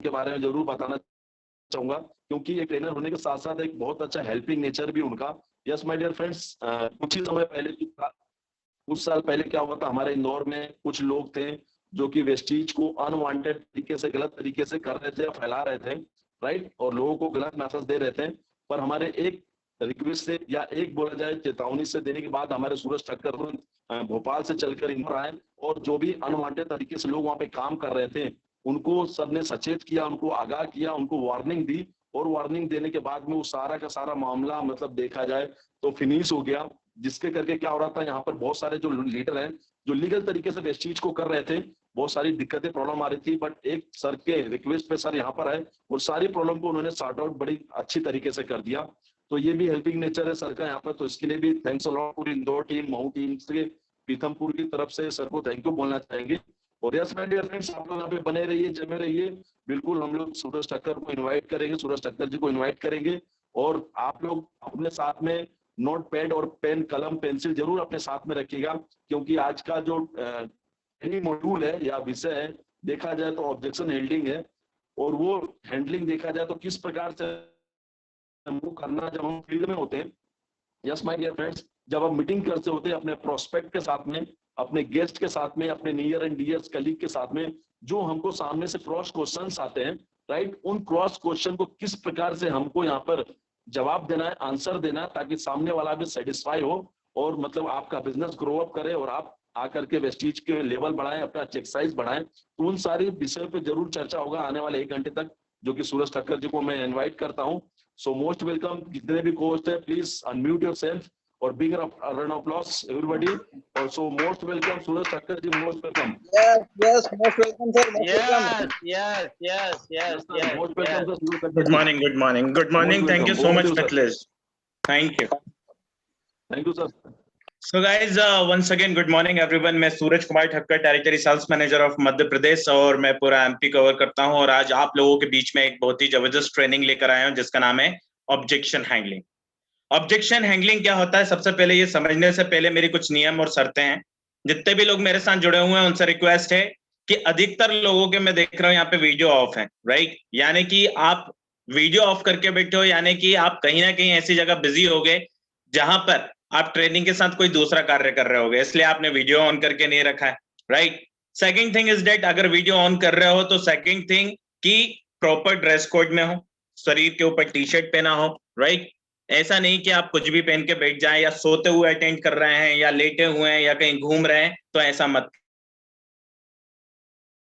के बारे में जरूर बताना चाहूंगा, क्योंकि एक ट्रेनर होने के साथ साथ एक बहुत अच्छा हेल्पिंग नेचर भी उनका। यस माय डियर फ्रेंड्स, कुछ ही समय पहले, कुछ साल पहले क्या हुआ था, हमारे इंदौर में कुछ लोग थे जो कि वेस्टीज को अनवांटेड तरीके से, गलत तरीके से कर रहे थे, फैला रहे थे, राइट, और लोगों को गलत मैसेज दे रहे थे। पर हमारे एक रिक्वेस्ट से, या एक बोला जाए चेतावनी से देने के बाद, हमारे सूरज ठक्कर भोपाल से चलकर इंदौर आए, और जो भी अनवांटेड तरीके से लोग वहां पे काम कर रहे थे उनको सबने सचेत किया, उनको आगाह किया, उनको वार्निंग दी, और वार्निंग देने के बाद में वो सारा का सारा मामला मतलब देखा जाए तो फिनिश हो गया। जिसके करके क्या हो रहा था, यहाँ पर बहुत सारे जो लीडर हैं जो लीगल तरीके से वेस्टीज को कर रहे थे, बहुत सारी दिक्कतें, प्रॉब्लम आ रही थी, बट एक सर के रिक्वेस्ट पे सर यहाँ पर आए और सारी प्रॉब्लम को उन्होंने सॉर्ट आउट बड़ी अच्छी तरीके से कर दिया। तो ये भी हेल्पिंग नेचर है सर का यहाँ पर, तो इसके लिए भी थैंक्स अ लॉट पूरी इंदौर टीम, मऊ टीम से, पीथमपुर की तरफ से सर को थैंक यू बोलना चाहेंगे। और यस माय डियर फ्रेंड्स, आप लोग यहाँ पे बने रहिए, जमे रहिए, बिल्कुल हम लोग सूरज ठक्कर को इन्वाइट करेंगे, सूरज ठक्कर जी को इन्वाइट करेंगे, और आप लोग अपने साथ में नोट पैड और पेन, कलम, पेंसिल जरूर अपने साथ में रखिएगा, क्योंकि आज का जो मॉड्यूल है या विषय है, देखा जाए तो ऑब्जेक्शन हैंडलिंग है, और वो हैंडलिंग देखा जाए तो किस प्रकार से हमको करना जब हम फील्ड में होते हैं। यस माय डियर फ्रेंड्स, जब आप मीटिंग करते होते हैं अपने प्रोस्पेक्ट के साथ में, अपने गेस्ट के साथ में, अपने नियर एंड डियर कलीग के साथ में, जो हमको सामने से क्रॉस क्वेश्चंस आते हैं, राइट, उन क्रॉस क्वेश्चन को किस प्रकार से हमको यहाँ पर जवाब देना है, आंसर देना है, ताकि सामने वाला भी सेटिस्फाई हो, और मतलब आपका बिजनेस ग्रो अप करे, और आप आकर के वेस्टीज के लेवल बढ़ाएं, अपना चेक साइज बढ़ाएं। तो उन सारे विषयों पे जरूर चर्चा होगा आने वाले 1 घंटे तक, जो कि सूरज ठक्कर जी को मैं इन्वाइट करता हूँ। सो मोस्ट वेलकम, जितने भी कोस्ट है, प्लीज अनम्यूट योरसेल्फ और big round of applause everybody. Also most welcome Suraj Thakkar ji, most welcome. Yes, most welcome sir. Most welcome. Yes. Most welcome sir, Suraj Thakkar Good ji. morning. Good morning. Thank you so much, Mithilesh. Thank you. Thank you sir. So guys, once again good morning everyone. मैं Suraj Kumar Thakkar, territory sales manager of Madhya Pradesh, और मैं पूरा MP cover करता हूं, और आज आप लोगों के बीच में एक बहुत ही जबरदस्त ट्रेनिंग लेकर आया हूं जिसका नाम है ऑब्जेक्शन हैंडलिंग। ऑब्जेक्शन हैंडलिंग क्या होता है, सबसे पहले ये समझने से पहले मेरी कुछ नियम और शर्तें हैं। जितने भी लोग मेरे साथ जुड़े हुए हैं उनसे रिक्वेस्ट है कि अधिकतर लोगों के मैं देख रहा हूं यहाँ पे वीडियो ऑफ है, राइट, यानी कि आप वीडियो ऑफ करके बैठे हो, यानी कि आप कहीं ना कहीं ऐसी जगह बिजी हो गए जहां पर आप ट्रेनिंग के साथ कोई दूसरा कार्य कर रहे होगे, इसलिए आपने वीडियो ऑन करके नहीं रखा है, right. Second thing is that, अगर वीडियो ऑन कर रहे हो तो सेकंड थिंग कि प्रॉपर ड्रेस कोड में हो, शरीर के ऊपर टी शर्ट पहना हो, राइट। ऐसा नहीं कि आप कुछ भी पहन के बैठ जाएं, या सोते हुए अटेंड कर रहे हैं, या लेटे हुए हैं, या कहीं घूम रहे हैं, तो ऐसा मत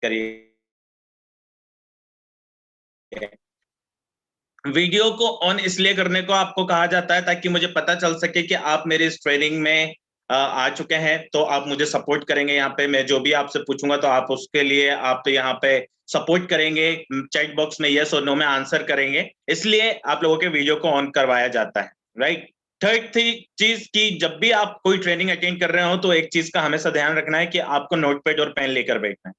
करिए। वीडियो को ऑन इसलिए करने को आपको कहा जाता है ताकि मुझे पता चल सके कि आप मेरे इस ट्रेनिंग में आ चुके हैं, तो आप मुझे सपोर्ट करेंगे। यहाँ पे मैं जो भी आपसे पूछूंगा तो आप उसके लिए आप तो यहाँ पे सपोर्ट करेंगे, चैट बॉक्स में यस और नो में आंसर करेंगे, इसलिए आप लोगों के वीडियो को ऑन करवाया जाता है, राइट। थर्ड चीज की जब भी आप कोई ट्रेनिंग अटेंड कर रहे हो तो एक चीज का हमेशा ध्यान रखना है कि आपको नोटपैड और पेन लेकर बैठना है।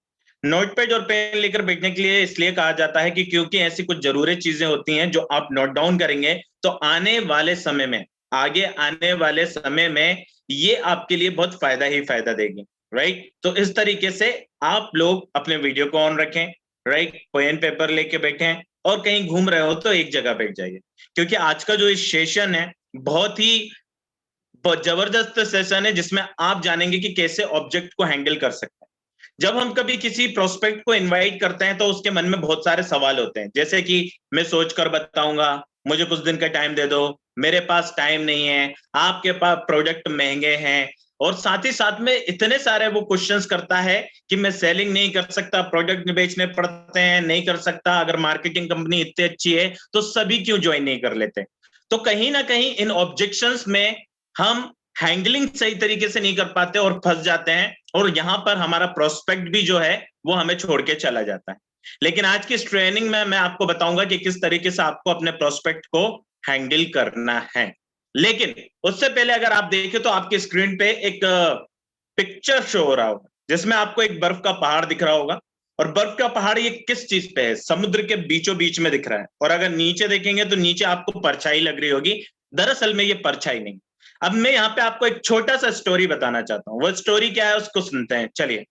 नोटपैड और पेन लेकर बैठने के लिए इसलिए कहा जाता है कि क्योंकि ऐसी कुछ जरूरी चीजें होती हैं जो आप नोट डाउन करेंगे तो आने वाले समय में, आगे आने वाले समय में ये आपके लिए बहुत फायदा ही फायदा देगी, राइट। तो इस तरीके से आप लोग अपने वीडियो को ऑन रखें, राइट, पेन पेपर लेके बैठें, और कहीं घूम रहे हो तो एक जगह बैठ जाइए, क्योंकि आज का जो इस सेशन है बहुत ही जबरदस्त सेशन है जिसमें आप जानेंगे कि कैसे ऑब्जेक्ट को हैंडल कर सकते हैं। जब हम कभी किसी प्रोस्पेक्ट को इनवाइट करते हैं तो उसके मन में बहुत सारे सवाल होते हैं, जैसे कि मैं सोचकर बताऊंगा, मुझे कुछ दिन का टाइम दे दो, मेरे पास टाइम नहीं है, आपके पास प्रोडक्ट महंगे हैं, और साथ ही साथ में इतने सारे वो क्वेश्चंस करता है कि मैं सेलिंग नहीं कर सकता, प्रोडक्ट बेचने पड़ते हैं, नहीं कर सकता, अगर मार्केटिंग कंपनी इतनी अच्छी है तो सभी क्यों ज्वाइन नहीं कर लेते। तो कहीं ना कहीं इन ऑब्जेक्शंस में हम हैंडलिंग सही तरीके से नहीं कर पाते और फंस जाते हैं, और यहां पर हमारा प्रोस्पेक्ट भी जो है वो हमें छोड़ के चला जाता है। लेकिन आज की इस ट्रेनिंग में मैं आपको बताऊंगा कि किस तरीके से आपको अपने प्रोस्पेक्ट को हैंडल करना है। लेकिन उससे पहले अगर आप देखें तो आपकी स्क्रीन पे एक पिक्चर शो हो रहा होगा जिसमें आपको एक बर्फ का पहाड़ दिख रहा होगा, और बर्फ का पहाड़ ये किस चीज पे है, समुद्र के बीचों बीच में दिख रहा है, और अगर नीचे देखेंगे तो नीचे आपको परछाई लग रही होगी, दरअसल में ये परछाई नहीं। अब मैं यहाँ पे आपको एक छोटा सा स्टोरी बताना चाहता हूँ, वो स्टोरी क्या है उसको सुनते हैं। चलिए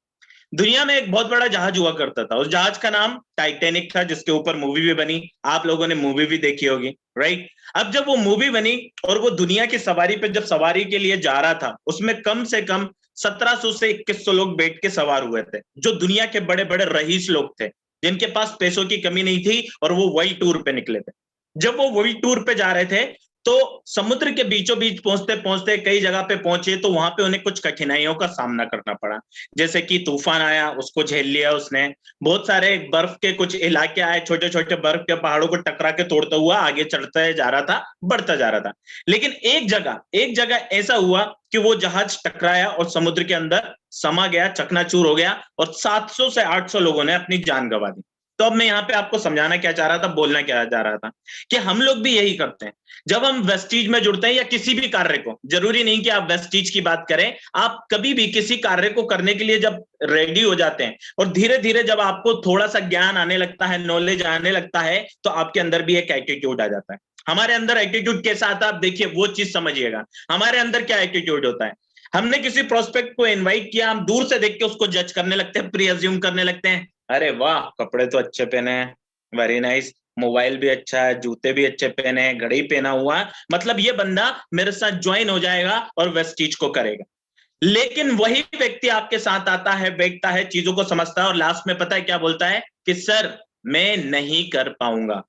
दुनिया में एक बहुत बड़ा जहाज हुआ करता था, उस जहाज का नाम टाइटैनिक था, जिसके ऊपर मूवी भी बनी, आप लोगों ने मूवी भी देखी होगी, राइट। अब जब वो मूवी बनी और वो दुनिया की सवारी पे जब सवारी के लिए जा रहा था, उसमें कम से कम 1700 से 2100 लोग बैठ के सवार हुए थे, जो दुनिया के बड़े बड़े रईस लोग थे, जिनके पास पैसों की कमी नहीं थी, और वो वर्ल्ड टूर पे निकले थे। जब वो वर्ल्ड टूर पे जा रहे थे तो समुद्र के बीचों बीच पहुंचते पहुंचते कई जगह पे पहुंचे, तो वहां पे उन्हें कुछ कठिनाइयों का सामना करना पड़ा, जैसे कि तूफान आया, उसको झेल लिया उसने। बहुत सारे बर्फ के कुछ इलाके आए, छोटे छोटे बर्फ के पहाड़ों को टकरा के तोड़ता हुआ आगे चढ़ता जा रहा था, बढ़ता जा रहा था। लेकिन एक जगह ऐसा हुआ कि वो जहाज टकराया और समुद्र के अंदर समा गया, चकनाचूर हो गया, और 700 से 800 लोगों ने अपनी जान गंवा दी। तो अब मैं यहाँ पे आपको समझाना क्या चाह रहा था, बोलना क्या चाह रहा था, कि हम लोग भी यही करते हैं। जब हम वेस्टीज में जुड़ते हैं या किसी भी कार्य को, जरूरी नहीं कि आप वेस्टीज की बात करें, आप कभी भी किसी कार्य को करने के लिए जब रेडी हो जाते हैं और धीरे धीरे जब आपको थोड़ा सा ज्ञान आने लगता है, नॉलेज आने लगता है, तो आपके अंदर भी एक एटीट्यूड आ जाता है। हमारे अंदर एटीट्यूड कैसा आता है, आप देखिए, वो चीज समझिएगा। हमारे अंदर क्या एटीट्यूड होता है, हमने किसी प्रोस्पेक्ट को इनवाइट किया, हम दूर से देख के उसको जज करने लगते हैं, प्री अज्यूम करने लगते हैं, अरे वाह कपड़े तो अच्छे पहने हैं, वेरी नाइस, मोबाइल भी अच्छा है, जूते भी अच्छे पहने हैं, घड़ी पहना हुआ है, मतलब ये बंदा मेरे साथ ज्वाइन हो जाएगा और वेस्टीज को करेगा। लेकिन वही व्यक्ति आपके साथ आता है, बैठता है, चीजों को समझता है, और लास्ट में पता है क्या बोलता है, कि सर मैं नहीं कर पाऊंगा,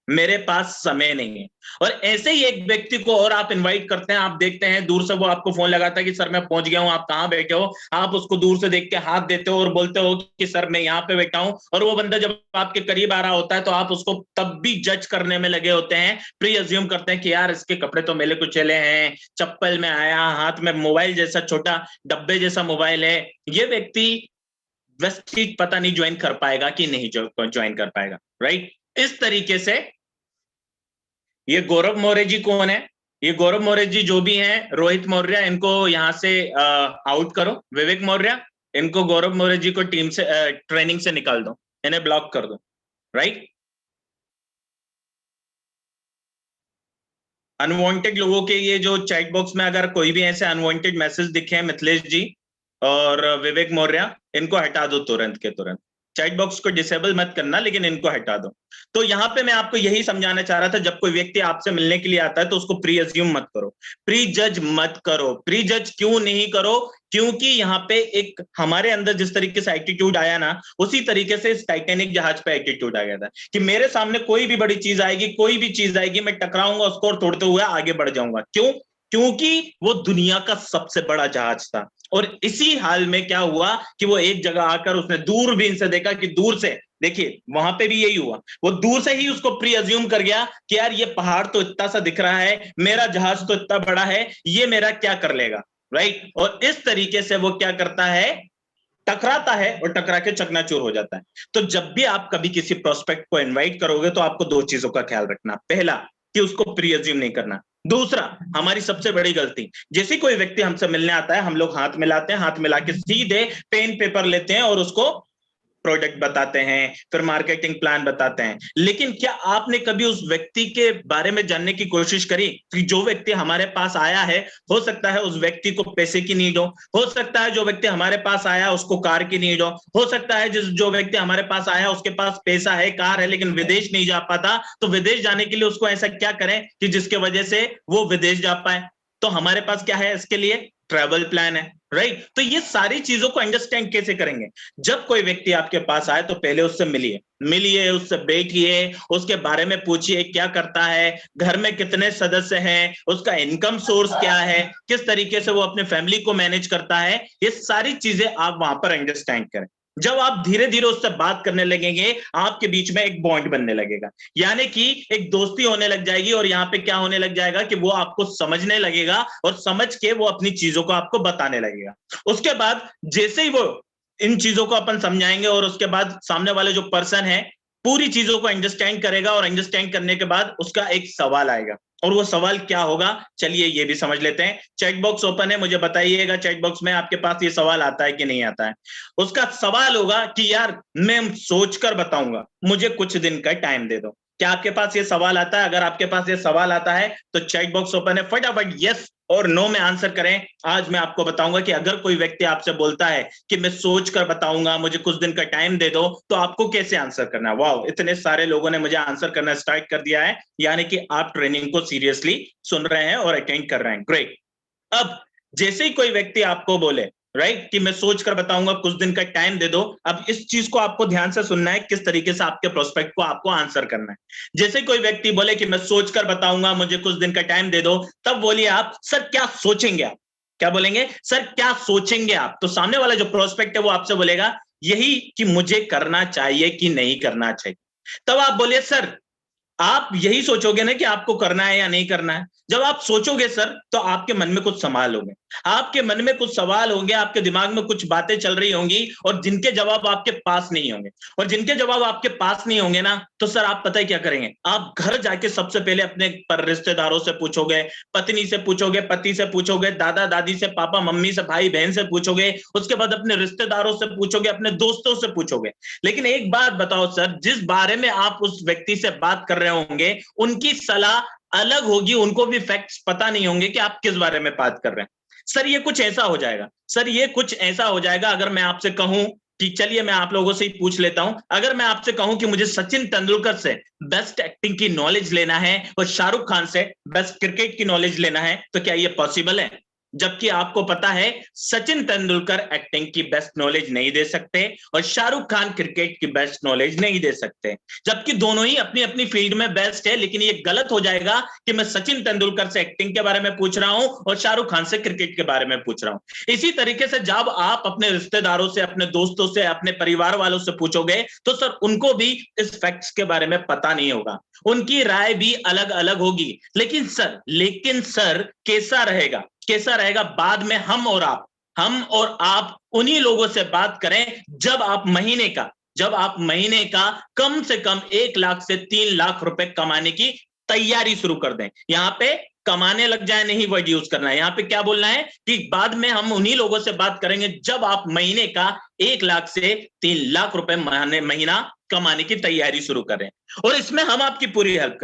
मेरे पास समय नहीं है। और ऐसे ही एक व्यक्ति को और आप इनवाइट करते हैं, आप देखते हैं दूर से वो आपको फोन लगाता है कि सर मैं पहुंच गया हूं, आप कहां बैठे हो, आप उसको दूर से देख के हाथ देते हो और बोलते हो कि सर मैं यहाँ पे बैठा हूं, और वो बंदा जब आपके करीब आ रहा होता है तो आप उसको तब भी जज करने में लगे होते हैं, प्री अज्यूम करते हैं कि यार इसके कपड़े तो मेले कुचेले हैं, चप्पल में आया, हाथ में मोबाइल जैसा छोटा डब्बे जैसा मोबाइल है, ये व्यक्ति वेस्टीज पता नहीं ज्वाइन कर पाएगा कि नहीं ज्वाइन कर पाएगा, राइट। इस तरीके से ये गौरव मौर्य जी कौन है, ये गौरव मौर्य जी जो भी हैं, रोहित मौर्य, इनको यहां से आउट करो, विवेक मौर्य, इनको गौरव मौर्य जी को टीम से ट्रेनिंग से निकाल दो, इन्हें ब्लॉक कर दो, राइट। अनवांटेड लोगों के ये जो चैट बॉक्स में अगर कोई भी ऐसे अनवांटेड मैसेज दिखे, मिथिलेश जी और विवेक मौर्य, इनको हटा दो तुरंत के तुरंत। चैट बॉक्स को डिसेबल मत करना, लेकिन इनको हटा दो। तो यहाँ पे मैं आपको यही समझाना चाह रहा था, जब कोई व्यक्ति आपसे मिलने के लिए आता है तो उसको प्री अज्यूम मत करो, प्री जज मत करो। प्री जज क्यों नहीं करो, क्योंकि यहाँ पे एक हमारे अंदर जिस तरीके से एटीट्यूड आया ना, उसी तरीके से इस टाइटैनिक जहाज पे एटीट्यूड आ गया था कि मेरे सामने कोई भी बड़ी चीज आएगी, कोई भी चीज आएगी, मैं टकराऊंगा उसको और तोड़ते हुए आगे बढ़ जाऊंगा। क्यों? क्योंकि वो दुनिया का सबसे बड़ा जहाज था। और इसी हाल में क्या हुआ कि वो एक जगह आकर उसने दूरबीन से देखा, कि दूर से देखिए, वहां पे भी यही हुआ, वो दूर से ही उसको प्री अज्यूम कर गया कि यार ये पहाड़ तो इतना सा दिख रहा है, मेरा जहाज तो इतना बड़ा है, ये मेरा क्या कर लेगा, राइट। और इस तरीके से वो क्या करता है, टकराता है और टकरा के चकनाचूर हो जाता है। तो जब भी आप कभी किसी प्रोस्पेक्ट को इनवाइट करोगे तो आपको दो चीजों का ख्याल रखना, पहला कि उसको प्री अज्यूम नहीं करना, दूसरा हमारी सबसे बड़ी गलती, जैसे कोई व्यक्ति हमसे मिलने आता है, हम लोग हाथ मिलाते हैं, हाथ मिला के सीधे पेन पेपर लेते हैं और उसको प्रोडक्ट बताते हैं, फिर मार्केटिंग प्लान बताते हैं। लेकिन क्या आपने कभी उस व्यक्ति के बारे में जानने की कोशिश करी कि जो व्यक्ति हमारे पास आया है, हो सकता है उस व्यक्ति को पैसे की नीड हो सकता है जो व्यक्ति हमारे पास आया उसको कार की नीड हो सकता है जो व्यक्ति हमारे पास आया उसके पास पैसा है, कार है, लेकिन विदेश नहीं जा पाता, तो विदेश जाने के लिए उसको ऐसा क्या करें कि जिसके वजह से वो विदेश जा पाए। तो हमारे पास क्या है इसके लिए, ट्रैवल प्लान है, राइट। तो ये सारी चीजों को अंडरस्टैंड कैसे करेंगे, जब कोई व्यक्ति आपके पास आए तो पहले उससे मिलिए, उससे बैठिए, उसके बारे में पूछिए क्या करता है, घर में कितने सदस्य हैं, उसका इनकम सोर्स क्या है, किस तरीके से वो अपने फैमिली को मैनेज करता है, ये सारी चीजें आप वहां पर अंडरस्टैंड करें। जब आप धीरे धीरे उससे बात करने लगेंगे, आपके बीच में एक बॉन्ड बनने लगेगा, यानी कि एक दोस्ती होने लग जाएगी, और यहाँ पे क्या होने लग जाएगा कि वो आपको समझने लगेगा और समझ के वो अपनी चीजों को आपको बताने लगेगा। उसके बाद जैसे ही वो इन चीजों को अपन समझाएंगे और उसके बाद सामने वाले जो पर्सन है पूरी चीजों को अंडरस्टैंड करेगा, और अंडरस्टैंड करने के बाद उसका एक सवाल आएगा, और वो सवाल क्या होगा, चलिए ये भी समझ लेते हैं। चैट बॉक्स ओपन है, मुझे बताइएगा चैट बॉक्स में आपके पास ये सवाल आता है कि नहीं आता है। उसका सवाल होगा कि यार मैं सोचकर बताऊंगा, मुझे कुछ दिन का टाइम दे दो। क्या आपके पास ये सवाल आता है? अगर आपके पास ये सवाल आता है तो चैट बॉक्स ओपन है, फटाफट यस और नो में आंसर करें। आज मैं आपको बताऊंगा कि अगर कोई व्यक्ति आपसे बोलता है कि मैं सोच कर बताऊंगा, मुझे कुछ दिन का टाइम दे दो, तो आपको कैसे आंसर करना है। वाह, इतने सारे लोगों ने मुझे आंसर करना स्टार्ट कर दिया है, यानी कि आप ट्रेनिंग को सीरियसली सुन रहे हैं और अटेंड कर रहे हैं। ग्रेट। अब जैसे ही कोई व्यक्ति आपको बोले राइट कि मैं सोच कर बताऊंगा, कुछ दिन का टाइम दे दो, अब इस चीज को आपको ध्यान से सुनना है, किस तरीके से आपके प्रोस्पेक्ट को आपको आंसर करना है। जैसे कोई व्यक्ति बोले कि मैं सोच कर बताऊंगा, मुझे कुछ दिन का टाइम दे दो, तब बोलिए आप, सर क्या सोचेंगे आप? क्या बोलेंगे? सर क्या सोचेंगे आप? तो सामने वाला जो प्रोस्पेक्ट है वो आपसे बोलेगा यही कि मुझे करना चाहिए कि नहीं करना चाहिए। तब आप बोलिए सर आप यही सोचोगे ना कि आपको करना है या नहीं करना है। जब आप सोचोगे सर तो आपके मन में कुछ सवाल होंगे, आपके मन में कुछ सवाल होंगे, आपके दिमाग में कुछ बातें चल रही होंगी और जिनके जवाब आपके पास नहीं होंगे। और जिनके जवाब आपके पास नहीं होंगे ना, तो सर आप पता है क्या करेंगे? आप घर जाके सबसे पहले अपने रिश्तेदारों से पूछोगे, पत्नी से पूछोगे, पति से पूछोगे, दादा दादी से, पापा मम्मी से, भाई बहन से पूछोगे, उसके बाद अपने रिश्तेदारों से पूछोगे, अपने दोस्तों से पूछोगे। लेकिन एक बात बताओ सर, जिस बारे में आप उस व्यक्ति से बात कर रहे होंगे उनकी सलाह अलग होगी, उनको भी फैक्ट्स पता नहीं होंगे कि आप किस बारे में बात कर रहे हैं। सर ये कुछ ऐसा हो जाएगा, सर ये कुछ ऐसा हो जाएगा अगर मैं आपसे कहूं कि चलिए मैं आप लोगों से ही पूछ लेता हूं, अगर मैं आपसे कहूं कि मुझे सचिन तेंदुलकर से बेस्ट एक्टिंग की नॉलेज लेना है और शाहरुख खान से बेस्ट क्रिकेट की नॉलेज लेना है, तो क्या ये पॉसिबल है? जबकि आपको पता है सचिन तेंदुलकर एक्टिंग की बेस्ट नॉलेज नहीं दे सकते और शाहरुख खान क्रिकेट की बेस्ट नॉलेज नहीं दे सकते, जबकि दोनों ही अपनी अपनी फील्ड में बेस्ट है। लेकिन ये गलत हो जाएगा कि मैं सचिन तेंदुलकर से एक्टिंग के बारे में पूछ रहा हूं और शाहरुख खान से क्रिकेट के बारे में पूछ रहा हूं। इसी तरीके से जब आप अपने रिश्तेदारों से, अपने दोस्तों से, अपने परिवार वालों से पूछोगे तो सर उनको भी इस फैक्ट्स के बारे में पता नहीं होगा, उनकी राय भी अलग अलग होगी। लेकिन सर कैसा रहेगा, कैसा रहेगा बाद में हम और आप उन्हीं लोगों से बात करें जब आप महीने का कम से कम 1 लाख से 3 लाख रुपए कमाने की तैयारी शुरू कर दें। यहां पे कमाने लग जाए नहीं वर्ड यूज करना है, यहां पे क्या बोलना है कि बाद में हम उन्हीं लोगों से बात करेंगे जब आप महीने का 1 लाख से 3 लाख रुपए महीना कमाने की तैयारी शुरू करें। और इसमें हम आपकी पूरी हेल्प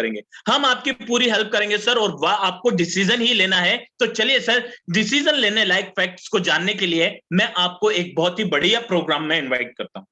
करेंगे सर, और वह आपको डिसीजन ही लेना है। तो चलिए सर, डिसीजन लेने लायक फैक्ट्स को जानने के लिए मैं आपको एक बहुत ही बढ़िया प्रोग्राम में इनवाइट करता हूं।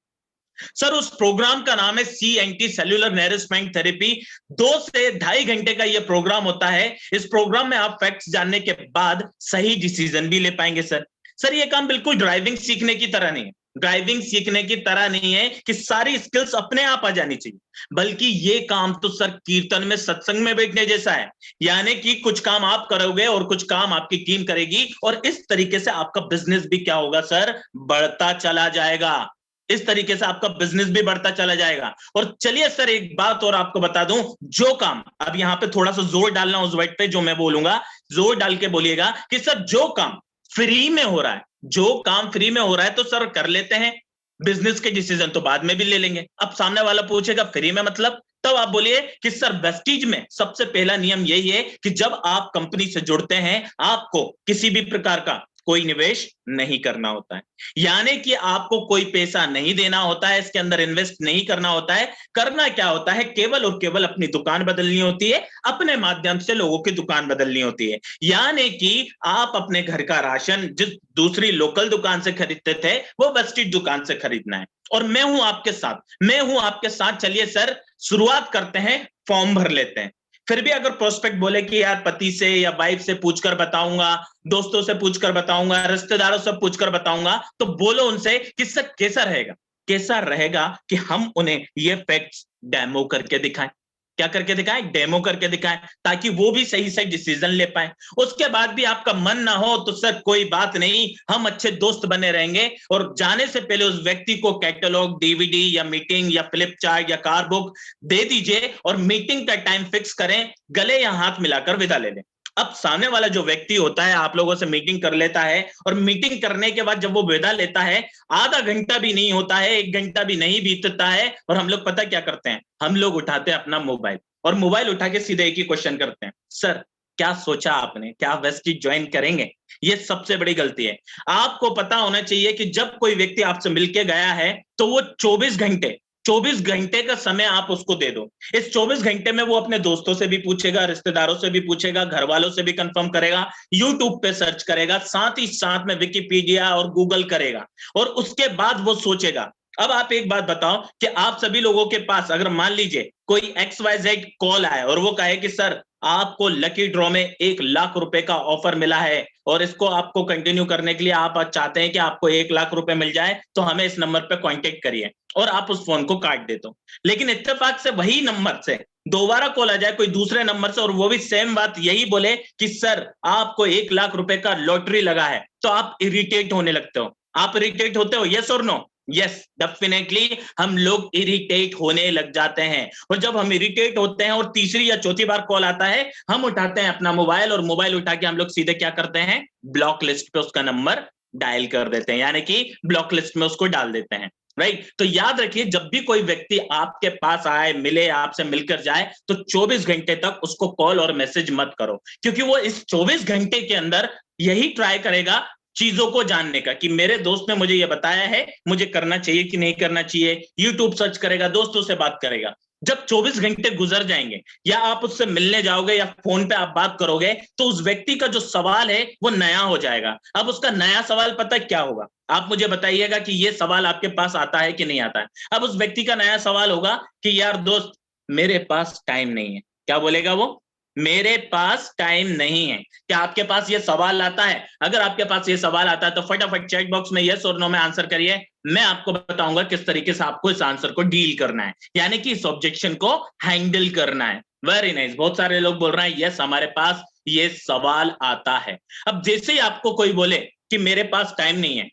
सर उस प्रोग्राम का नाम है CNT सेल्यूलर नरिशमेंट थेरेपी। 2 से 2.5 घंटे का यह प्रोग्राम होता है। इस प्रोग्राम में आप फैक्ट्स जानने के बाद सही डिसीजन भी ले पाएंगे सर ये काम बिल्कुल ड्राइविंग सीखने की तरह नहीं है। ड्राइविंग सीखने की तरह नहीं है कि सारी स्किल्स अपने आप आ जानी चाहिए, बल्कि ये काम तो सर कीर्तन में, सत्संग में बैठने जैसा है। यानी कि कुछ काम आप करोगे और कुछ काम आपकी टीम करेगी, और इस तरीके से आपका बिजनेस भी क्या होगा सर, बढ़ता चला जाएगा। इस तरीके से आपका बिजनेस भी बढ़ता चला जाएगा। और चलिए सर एक बात और आपको बता दूं, जो काम, अब यहां पे थोड़ा सा जोर डालना उस वर्ड पे जो मैं बोलूंगा, जोर डाल के बोलिएगा कि सर जो काम फ्री में हो रहा है तो सर कर लेते हैं, बिजनेस के डिसीजन तो बाद में भी ले लेंगे। अब सामने वाला पूछेगा फ्री में मतलब, तब आप बोलिए कि सर वेस्टीज में सबसे पहला नियम यही है कि जब आप कंपनी से जुड़ते हैं आपको किसी भी प्रकार का कोई निवेश नहीं करना होता है, यानी कि आपको कोई पैसा नहीं देना होता है, इसके अंदर इन्वेस्ट नहीं करना होता है। करना क्या होता है, केवल और केवल अपनी दुकान बदलनी होती है, अपने माध्यम से लोगों की दुकान बदलनी होती है। यानी कि आप अपने घर का राशन जिस दूसरी लोकल दुकान से खरीदते थे वो वेस्टेज दुकान से खरीदना है। और मैं हूं आपके साथ। चलिए सर शुरुआत करते हैं, फॉर्म भर लेते हैं। फिर भी अगर प्रोस्पेक्ट बोले कि यार पति से या वाइफ से पूछकर बताऊंगा, दोस्तों से पूछकर बताऊंगा, रिश्तेदारों से पूछकर बताऊंगा, तो बोलो उनसे कि सर कैसा रहेगा कि हम उन्हें ये फैक्ट्स डेमो करके दिखाएं। क्या करके दिखाएं? डेमो करके दिखाएं, ताकि वो भी सही डिसीजन ले पाए। उसके बाद भी आपका मन ना हो तो सर कोई बात नहीं, हम अच्छे दोस्त बने रहेंगे। और जाने से पहले उस व्यक्ति को कैटलॉग, DVD या मीटिंग या फ्लिप चार्ट या कार बुक दे दीजिए और मीटिंग का टाइम फिक्स करें, गले या हाथ मिलाकर विदा ले लें। अब सामने वाला जो व्यक्ति होता है आप लोगों से मीटिंग कर लेता है, और मीटिंग करने के बाद जब वो विदा लेता है, आधा घंटा भी नहीं होता है, 1 घंटा भी नहीं बीतता है, और हम लोग पता क्या करते हैं, हम लोग उठाते हैं अपना मोबाइल, और मोबाइल उठा के सीधे एक ही क्वेश्चन करते हैं, सर क्या सोचा आपने, क्या वेस्टीज ज्वाइन करेंगे? ये सबसे बड़ी गलती है। आपको पता होना चाहिए कि जब कोई व्यक्ति आपसे मिलके गया है तो वो 24 घंटे 24 घंटे का समय आप उसको दे दो। इस 24 घंटे में वो अपने दोस्तों से भी पूछेगा, रिश्तेदारों से भी पूछेगा, घर वालों से भी कंफर्म करेगा, यूट्यूब पे सर्च करेगा, साथ ही साथ में विकिपीडिया और गूगल करेगा, और उसके बाद वो सोचेगा। अब आप एक बात बताओ कि आप सभी लोगों के पास अगर मान लीजिए कोई XYZ कॉल आए और वो कहे कि सर आपको लकी ड्रॉ में 1 लाख रुपए का ऑफर मिला है और इसको आपको कंटिन्यू करने के लिए आप चाहते हैं कि आपको 1 लाख रुपए मिल जाए, तो हमें इस नंबर पे कांटेक्ट करिए, और आप उस फोन को काट देते हो। लेकिन इत्तेफाक से वही नंबर से दोबारा कॉल आ जाए कोई दूसरे नंबर से और वो भी सेम बात यही बोले कि सर आपको 1 लाख रुपए का लॉटरी लगा है, तो आप इरिटेट होने लगते हो। आप इरिटेट होते हो, यस और नो? यस, डेफिनेटली हम लोग इरिटेट होने लग जाते हैं। और जब हम इरिटेट होते हैं और तीसरी या चौथी बार कॉल आता है, हम उठाते हैं अपना मोबाइल, और मोबाइल उठा के हम लोग सीधे क्या करते हैं, ब्लॉक लिस्ट पे उसका नंबर डायल कर देते हैं, यानी कि ब्लॉक लिस्ट में उसको डाल देते हैं। राइट? तो याद रखिए, जब भी कोई व्यक्ति आपके पास आए, मिले, आपसे मिलकर जाए, तो 24 घंटे तक उसको कॉल और मैसेज मत करो, क्योंकि वो इस 24 घंटे के अंदर यही ट्राई करेगा चीजों को जानने का कि मेरे दोस्त ने मुझे ये बताया है, मुझे करना चाहिए कि नहीं करना चाहिए। यूट्यूब सर्च करेगा, दोस्तों से बात करेगा। जब 24 घंटे गुजर जाएंगे या आप उससे मिलने जाओगे या फोन पे आप बात करोगे, तो उस व्यक्ति का जो सवाल है वो नया हो जाएगा। अब उसका नया सवाल पता है क्या होगा? आप मुझे बताइएगा कि ये सवाल आपके पास आता है कि नहीं आता है। अब उस व्यक्ति का नया सवाल होगा कि यार दोस्त, मेरे पास टाइम नहीं है। क्या बोलेगा वो? मेरे पास टाइम नहीं है। क्या आपके पास ये सवाल आता है? अगर आपके पास ये सवाल आता है तो फटाफट चैट बॉक्स में यस और नो में आंसर करिए। मैं आपको बताऊंगा किस तरीके से आपको इस आंसर को डील करना है, यानी कि इस ऑब्जेक्शन को हैंडल करना है। वेरी नाइस, बहुत सारे लोग बोल रहे हैं यस हमारे पास ये सवाल आता है। अब जैसे ही आपको कोई बोले कि मेरे पास टाइम नहीं है,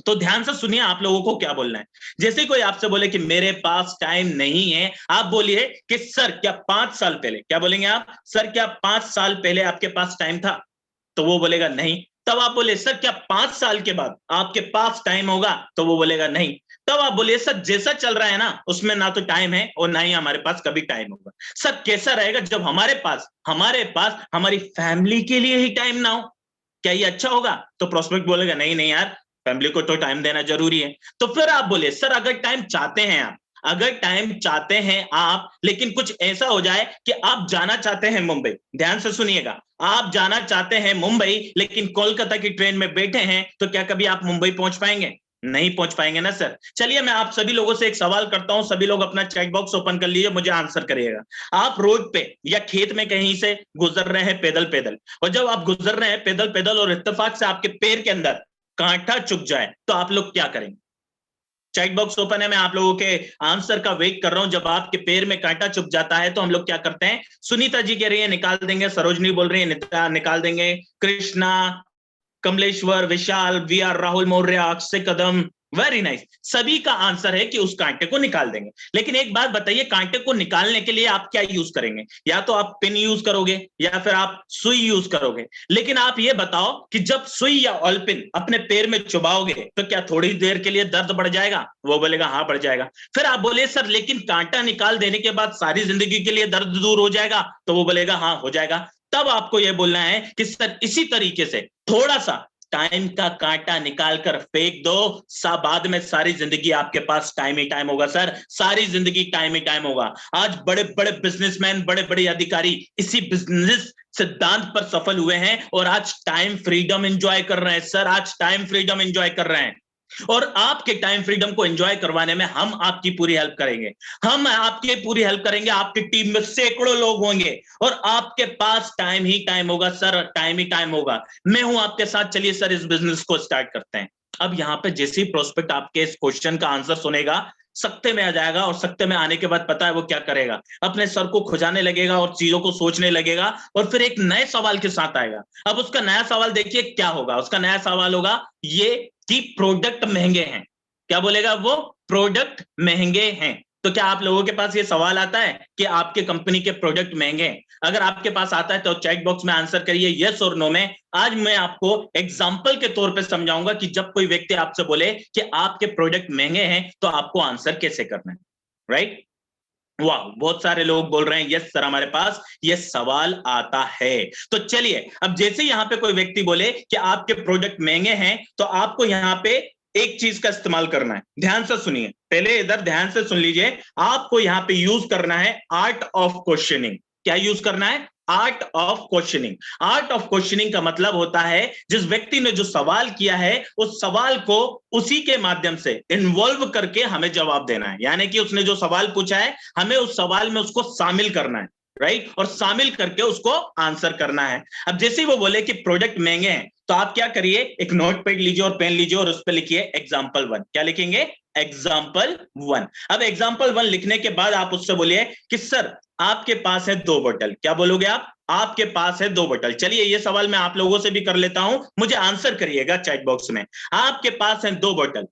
तो ध्यान से सुनिए आप लोगों को क्या बोलना है। जैसे कोई आपसे बोले कि मेरे पास टाइम नहीं है, आप बोलिए कि सर क्या 5 साल पहले, क्या बोलेंगे आप? सर क्या 5 साल पहले आपके पास टाइम था? तो वो बोलेगा नहीं। तब आप बोले सर क्या 5 साल के बाद आपके पास टाइम होगा? तो वो बोलेगा नहीं। तब आप बोलिए सर जैसा चल रहा है ना, उसमें ना तो टाइम है और ना ही हमारे पास कभी टाइम होगा। सर कैसा रहेगा जब हमारे पास हमारी फैमिली के लिए ही टाइम ना हो? क्या ये अच्छा होगा? तो प्रोस्पेक्ट बोलेगा नहीं नहीं यार, फैमिली को तो टाइम देना जरूरी है। तो फिर आप बोले सर अगर टाइम चाहते हैं आप, अगर टाइम चाहते हैं आप, लेकिन कुछ ऐसा हो जाए कि आप जाना चाहते हैं मुंबई, ध्यान से सुनिएगा, आप जाना चाहते हैं मुंबई लेकिन कोलकाता की ट्रेन में बैठे हैं, तो क्या कभी आप मुंबई पहुंच पाएंगे? नहीं पहुंच पाएंगे ना सर। चलिए मैं आप सभी लोगों से एक सवाल करता हूं, सभी लोग अपना चैट बॉक्स ओपन कर लीजिए, मुझे आंसर करिएगा। आप रोड पे या खेत में कहीं से गुजर रहे हैं पैदल पैदल, और जब आप गुजर रहे हैं पैदल पैदल और इत्तेफाक से आपके पैर के अंदर कांटा चुभ जाए, तो आप लोग क्या करेंगे? चैट बॉक्स ओपन है, मैं आप लोगों के आंसर का वेट कर रहा हूं। जब आपके पैर में कांटा चुभ जाता है तो हम लोग क्या करते हैं? सुनीता जी कह रही है निकाल देंगे, सरोजनी बोल रही है निता निकाल देंगे, Krishna, Kamleshwar, Vishal, V R Rahul Maurya, Akshay Kadam, very nice. सभी का आंसर है कि उस कांटे को निकाल देंगे। लेकिन एक बात बताइए, कांटे को निकालने के लिए आप क्या यूज करेंगे? या तो आप पिन यूज करोगे या फिर आप सुई यूज करोगे। लेकिन आप ये बताओ कि जब सुई या ऑल पिन अपने पैर में चुभाओगे तो क्या थोड़ी देर के लिए दर्द बढ़ जाएगा? वो बोलेगा हाँ बढ़ जाएगा। फिर आप बोले सर लेकिन कांटा निकाल देने के बाद सारी जिंदगी के लिए दर्द दूर हो जाएगा? तो वो बोलेगा हाँ हो जाएगा। तब आपको यह बोलना है कि सर इसी तरीके से थोड़ा सा टाइम का कांटा निकाल कर फेंक दो, बाद में सारी जिंदगी आपके पास टाइम ही टाइम होगा। सर सारी जिंदगी टाइम ही टाइम होगा। आज बड़े बड़े बिजनेसमैन, बड़े बड़े अधिकारी इसी बिजनेस सिद्धांत पर सफल हुए हैं और आज टाइम फ्रीडम एंजॉय कर रहे हैं। सर आज टाइम फ्रीडम एंजॉय कर रहे हैं, और आपके टाइम फ्रीडम को एंजॉय करवाने में हम आपकी पूरी हेल्प करेंगे। हम आपकी पूरी हेल्प करेंगे। आपकी टीम में सैकड़ों लोग होंगे और आपके पास टाइम ही टाइम होगा। सर टाइम ही टाइम होगा, मैं हूं आपके साथ। चलिए सर इस बिजनेस को स्टार्ट करते हैं। अब यहां पे जैसे ही प्रोस्पेक्ट आपके इस क्वेश्चन का आंसर सुनेगा, सख्ते में आ जाएगा, और सख्ते में आने के बाद पता है वो क्या करेगा? अपने सर को खुजाने लगेगा और चीजों को सोचने लगेगा, और फिर एक नए सवाल के साथ आएगा। अब उसका नया सवाल देखिए क्या होगा। उसका नया सवाल होगा ये कि प्रोडक्ट महंगे हैं। क्या बोलेगा वो? प्रोडक्ट महंगे हैं। तो क्या आप लोगों के पास ये सवाल आता है कि आपके कंपनी के प्रोडक्ट महंगे हैं? अगर आपके पास आता है तो चैट बॉक्स में आंसर करिए यस और नो में। आज मैं आपको एग्जांपल के तौर पे समझाऊंगा कि जब कोई व्यक्ति आपसे बोले कि आपके प्रोडक्ट महंगे हैं तो आपको आंसर कैसे करना है। राइट? वाह, बहुत सारे लोग बोल रहे हैं यस सर हमारे पास ये सवाल आता है। तो चलिए अब जैसे यहां पे कोई व्यक्ति बोले कि आपके प्रोडक्ट महंगे हैं, तो आपको यहां पे एक चीज का इस्तेमाल करना है, ध्यान से सुनिए, पहले इधर ध्यान से सुन लीजिए, आपको यहां पे यूज करना है आर्ट ऑफ क्वेश्चनिंग। क्या यूज करना है? Art of questioning. Art of questioning का मतलब होता है जिस व्यक्ति ने जो सवाल किया है उस सवाल को उसी के माध्यम से इन्वॉल्व करके हमें जवाब देना है, यानी कि उसने जो सवाल पूछा है हमें उस सवाल में उसको शामिल करना है, राइट, और शामिल करके उसको आंसर करना है। अब जैसे ही वो बोले कि प्रोडक्ट महंगे हैं तो आप क्या करिए, एक नोटपैड लीजिए और पेन लीजिए और उस पर लिखिए एग्जाम्पल 1। क्या लिखेंगे? एग्जाम्पल 1। अब एग्जाम्पल 1 लिखने के बाद आप उससे बोलिए कि सर आपके पास है 2 बोतल। क्या बोलोगे आप? आपके पास है 2 बोतल। चलिए ये सवाल मैं आप लोगों से भी कर लेता हूं, मुझे आंसर करिएगा चैट बॉक्स में। आपके पास है 2 बोतल,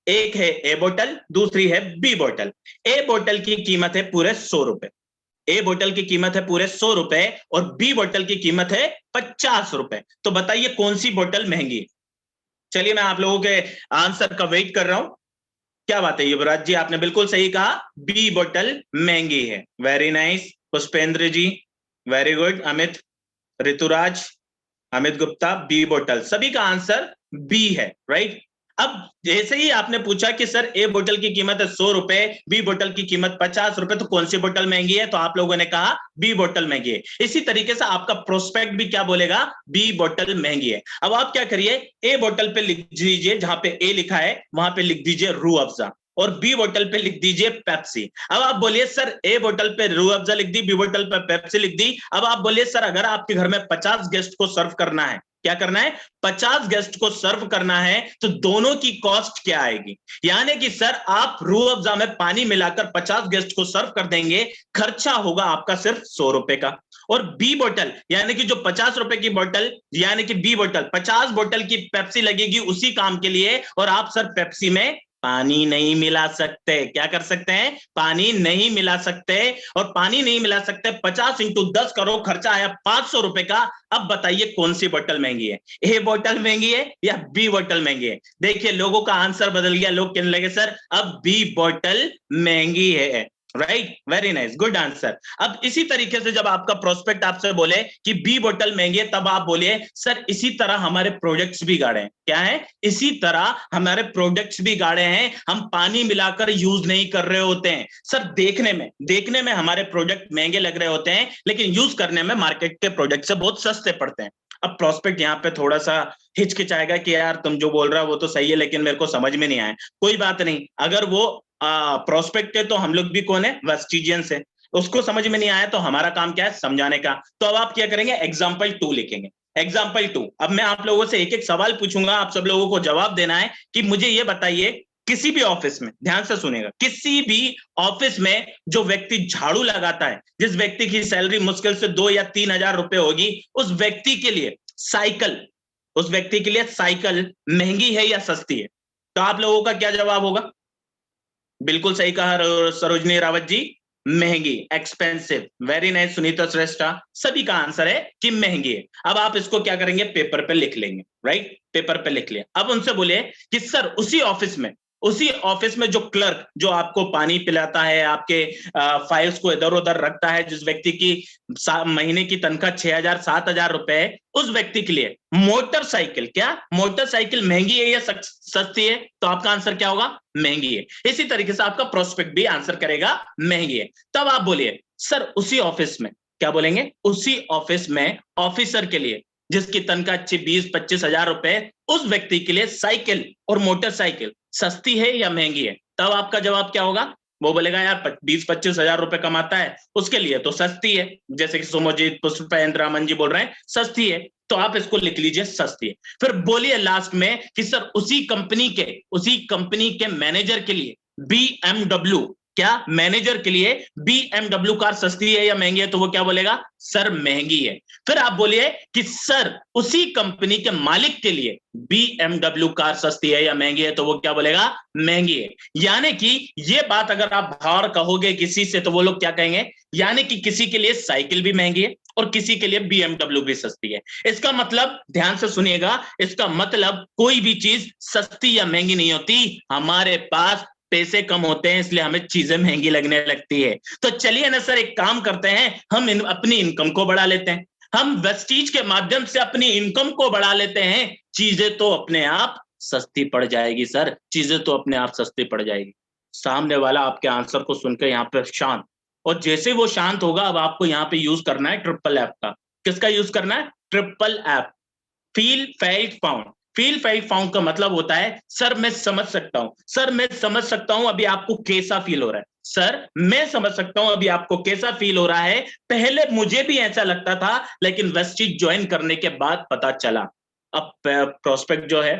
एक है ए बोतल, दूसरी है बी बोतल। ए बोतल की कीमत है पूरे 100 रुपए, ए बोतल की कीमत है पूरे 100 रुपए और बी बोतल की कीमत है 50 रुपए। तो बताइए कौन सी बोतल महंगी है? चलिए मैं आप लोगों के आंसर का वेट कर रहा हूं। क्या बात है युवराज जी, आपने बिल्कुल सही कहा, बी बोतल महंगी है। Very nice Pushpendra ji, very good. Amit, Rituraj, Amit Gupta, B बोतल, सभी का आंसर बी है, राइट। अब जैसे ही आपने पूछा कि सर ए बोतल की कीमत है 100 रुपए, बी बोतल की कीमत 50 रुपए, तो कौन सी बोतल महंगी है? तो आप लोगों ने कहा बी बोतल महंगी है। इसी तरीके से आपका प्रोस्पेक्ट भी क्या बोलेगा? बी बोतल महंगी है। अब आप क्या करिए, ए बोतल पे लिख दीजिए, जहां पे ए लिखा है वहां पे लिख दीजिए रूह अफ़ज़ा और बी बोतल पे लिख दीजिए पेप्सी। अब आप बोलिए सर ए बोतल पे रूह अफ़ज़ा लिख दी, बी बोतल पे पेप्सी लिख दी। अब आप बोलिए सर अगर आपके घर में 50 गेस्ट को सर्व करना है, क्या करना है? 50 गेस्ट को सर्व करना है, तो दोनों की कॉस्ट क्या आएगी? यानी कि सर आप रूह अफ़ज़ा में पानी मिलाकर 50 गेस्ट को सर्व कर देंगे, खर्चा होगा आपका सिर्फ 100 रुपए का। और बी बोतल यानी कि जो 50 रुपए की बोतल, यानी कि बी बोतल 50 बोतल की पेप्सी लगेगी उसी काम के लिए, और आप सर पेप्सी में पानी नहीं मिला सकते। क्या कर सकते हैं? पानी नहीं मिला सकते। और पानी नहीं मिला सकते, 50 इंटू 10 करो, खर्चा आया 500 रुपए का। अब बताइए कौन सी बोतल महंगी है? ए बोतल महंगी है या बी बोतल महंगी है? देखिए लोगों का आंसर बदल गया, लोग कहने लगे सर अब बी बोतल महंगी है, right, very nice, good answer. अब इसी तरीके से जब आपका प्रोस्पेक्ट आपसे बोले कि बी बोतल महंगी है, तब आप बोलिए सर इसी तरह हमारे प्रोडक्ट्स भी गाढ़े हैं। क्या है? इसी तरह हमारे प्रोडक्ट्स भी गाढ़े हैं, हम पानी मिलाकर यूज नहीं कर रहे होते हैं। सर देखने में हमारे प्रोडक्ट महंगे लग रहे होते हैं, लेकिन यूज करने में मार्केट के प्रोडक्ट से बहुत सस्ते पड़ते हैं। अब प्रोस्पेक्ट यहाँ पे थोड़ा सा हिचकिचाएगा कि यार तुम जो बोल रहा हो वो तो सही है, लेकिन मेरे को समझ में नहीं आया। कोई बात नहीं, अगर वो प्रोस्पेक्ट है तो हम लोग भी कौन है? वेस्टिजियंस है। उसको समझ में नहीं आया तो हमारा काम क्या है? समझाने का। तो अब आप क्या करेंगे? एग्जाम्पल 2 लिखेंगे। एग्जाम्पल 2, अब मैं आप लोगों से एक एक सवाल पूछूंगा, आप सब लोगों को जवाब देना है कि मुझे ये बताइए, किसी भी ऑफिस में, ध्यान से सुनेगा, किसी भी ऑफिस में जो व्यक्ति झाड़ू लगाता है, जिस व्यक्ति की सैलरी मुश्किल से 2 या 3 हजार रुपए होगी, उस व्यक्ति के लिए साइकिल महंगी है या सस्ती है? तो आप लोगों का क्या जवाब होगा? बिल्कुल सही कहा सरोजनी रावत जी, महंगी, एक्सपेंसिव। वेरी नाइस सुनीता श्रेष्ठा, सभी का आंसर है कि महंगी है। अब आप इसको क्या करेंगे? पेपर पे लिख लेंगे, राइट, पेपर पे लिख लिया। अब उनसे बोले कि सर उसी ऑफिस में जो क्लर्क जो आपको पानी पिलाता है, आपके फाइल्स को इधर उधर रखता है, जिस व्यक्ति की महीने की तनख्वाह 6,000 7,000 रुपए है, उस व्यक्ति के लिए मोटरसाइकिल महंगी है या सस्ती है? तो आपका आंसर क्या होगा? महंगी है। इसी तरीके से आपका प्रोस्पेक्ट भी आंसर करेगा महंगी है। तब आप बोलिए सर उसी ऑफिस में, क्या बोलेंगे? उसी ऑफिस में ऑफिसर के लिए जिसकी तनख्वाह 20-25 हजार रुपए, उस व्यक्ति के लिए साइकिल और मोटरसाइकिल सस्ती है या महंगी है? तब आपका जवाब क्या होगा? वो बोलेगा यार 20-25 हजार रुपए कमाता है, उसके लिए तो सस्ती है। जैसे कि सुमोजीत, पुष्पेंद्र, अमन जी बोल रहे हैं सस्ती है, तो आप इसको लिख लीजिए सस्ती है। फिर बोलिए लास्ट में कि सर उसी कंपनी के मैनेजर के लिए BMW, क्या मैनेजर के लिए BMW कार सस्ती है या महंगी है? तो वो क्या बोलेगा? सर महंगी है। फिर आप बोलिए कि सर उसी कंपनी के मालिक के लिए BMW कार सस्ती है या महंगी है? तो वो क्या बोलेगा? महंगी है। यानी कि ये बात अगर आप बाहर कहोगे किसी से तो वो लोग क्या कहेंगे? यानी कि किसी के लिए साइकिल भी महंगी है और किसी के लिए BMW भी सस्ती है। इसका मतलब, ध्यान से सुनिएगा, इसका मतलब कोई भी चीज सस्ती या महंगी नहीं होती, हमारे पास पैसे कम होते हैं इसलिए हमें चीजें महंगी लगने लगती है। तो चलिए ना सर एक काम करते हैं, हम अपनी इनकम को बढ़ा लेते हैं, हम वेस्टीज के माध्यम से अपनी इनकम को बढ़ा लेते हैं, चीजें तो अपने आप सस्ती पड़ जाएगी सर, चीजें तो अपने आप सस्ती पड़ जाएगी। सामने वाला आपके आंसर को सुनकर यहाँ पे शांत, और जैसे वो शांत होगा अब आपको यहाँ पे यूज करना है ट्रिपल ऐप का। किसका यूज करना है? Triple app, feel felt found. Feel felt found का मतलब होता है सर मैं समझ सकता हूं, सर मैं समझ सकता हूं अभी आपको कैसा फील हो रहा है, सर मैं समझ सकता हूं अभी आपको कैसा फील हो रहा है, पहले मुझे भी ऐसा लगता था लेकिन वेस्टीज ज्वाइन करने के बाद पता चला। अब प्रोस्पेक्ट जो है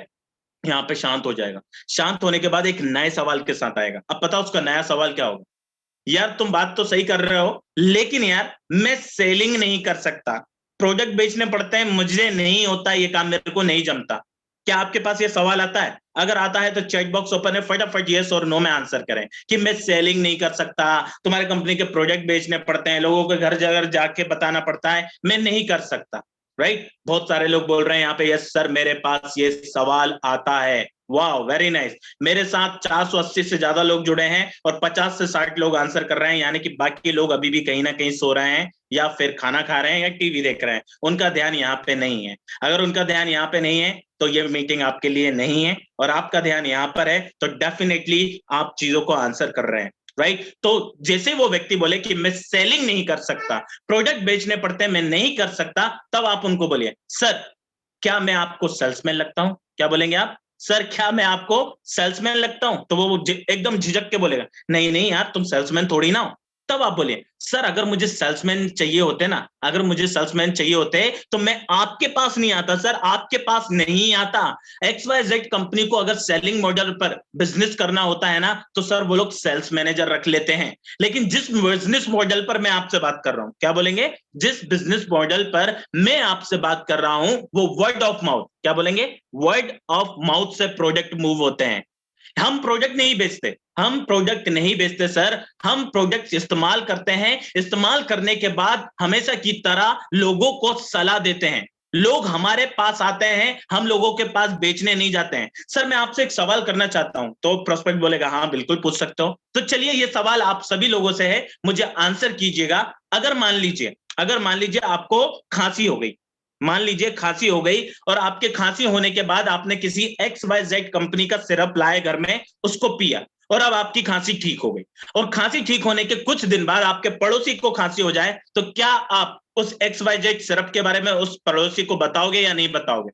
यहाँ पे शांत हो जाएगा, शांत होने के बाद एक नए सवाल के साथ आएगा। अब पता उसका नया सवाल क्या होगा? यार तुम बात तो सही कर रहे हो लेकिन यार मैं सेलिंग नहीं कर सकता, प्रोडक्ट बेचने पड़ते हैं, मुझे नहीं होता ये काम, मेरे को नहीं जमता। क्या आपके पास ये सवाल आता है? अगर आता है तो चैट बॉक्स ओपन है, फटाफट यस और नो में आंसर करें कि मैं सेलिंग नहीं कर सकता, तुम्हारे कंपनी के प्रोडक्ट बेचने पड़ते हैं, लोगों के घर जगह जाके बताना पड़ता है, मैं नहीं कर सकता। राइट? बहुत सारे लोग बोल रहे हैं यहाँ पे यस सर मेरे पास ये सवाल आता है। वाह, वेरी नाइस। मेरे साथ 480 से ज्यादा लोग जुड़े हैं और 50 से 60 लोग आंसर कर रहे हैं, यानी कि बाकी लोग अभी भी कहीं ना कहीं सो रहे हैं या फिर खाना खा रहे हैं या टीवी देख रहे हैं, उनका ध्यान यहाँ पे नहीं है। अगर उनका ध्यान यहाँ पे नहीं है तो ये मीटिंग आपके लिए नहीं है, और आपका ध्यान यहाँ पर है तो डेफिनेटली आप चीजों को आंसर कर रहे हैं। राइट? तो जैसे वो व्यक्ति बोले कि मैं सेलिंग नहीं कर सकता, प्रोडक्ट बेचने पड़ते हैं, मैं नहीं कर सकता, तब आप उनको बोलिए सर क्या मैं आपको सेल्समैन लगता हूं? क्या बोलेंगे आप? सर क्या मैं आपको सेल्समैन लगता हूं? तो वो एकदम झिझक के बोलेगा नहीं नहीं यार तुम सेल्समैन थोड़ी ना हो। तब आप बोलिए सर अगर मुझे सेल्समैन चाहिए होते ना, अगर मुझे सेल्समैन चाहिए होते तो मैं आपके पास नहीं आता, सर आपके पास नहीं आता। XYZ कंपनी को अगर सेलिंग मॉडल पर बिजनेस करना होता है ना तो सर वो लोग सेल्स मैनेजर रख लेते हैं, लेकिन जिस बिजनेस मॉडल पर मैं आपसे बात कर रहा हूं, क्या बोलेंगे? जिस बिजनेस मॉडल पर मैं आपसे बात कर रहा हूं वो वर्ड ऑफ माउथ, क्या बोलेंगे? वर्ड ऑफ माउथ से प्रोडक्ट मूव होते हैं। हम प्रोडक्ट नहीं बेचते, हम प्रोडक्ट नहीं बेचते सर, हम प्रोडक्ट इस्तेमाल करते हैं, इस्तेमाल करने के बाद हमेशा की तरह लोगों को सलाह देते हैं। लोग हमारे पास आते हैं, हम लोगों के पास बेचने नहीं जाते हैं। सर मैं आपसे एक सवाल करना चाहता हूं, तो प्रोस्पेक्ट बोलेगा हाँ बिल्कुल पूछ सकते हो। तो चलिए ये सवाल आप सभी लोगों से है, मुझे आंसर कीजिएगा। अगर मान लीजिए आपको खांसी हो गई, मान लीजिए खांसी हो गई और आपके खांसी होने के बाद आपने किसी XYZ कंपनी का सिरप लाए घर में, उसको पिया और अब आपकी खांसी ठीक हो गई, और खांसी ठीक होने के कुछ दिन बाद आपके पड़ोसी को खांसी हो जाए तो क्या आप उस XYZ सिरप के बारे में उस पड़ोसी को बताओगे या नहीं बताओगे?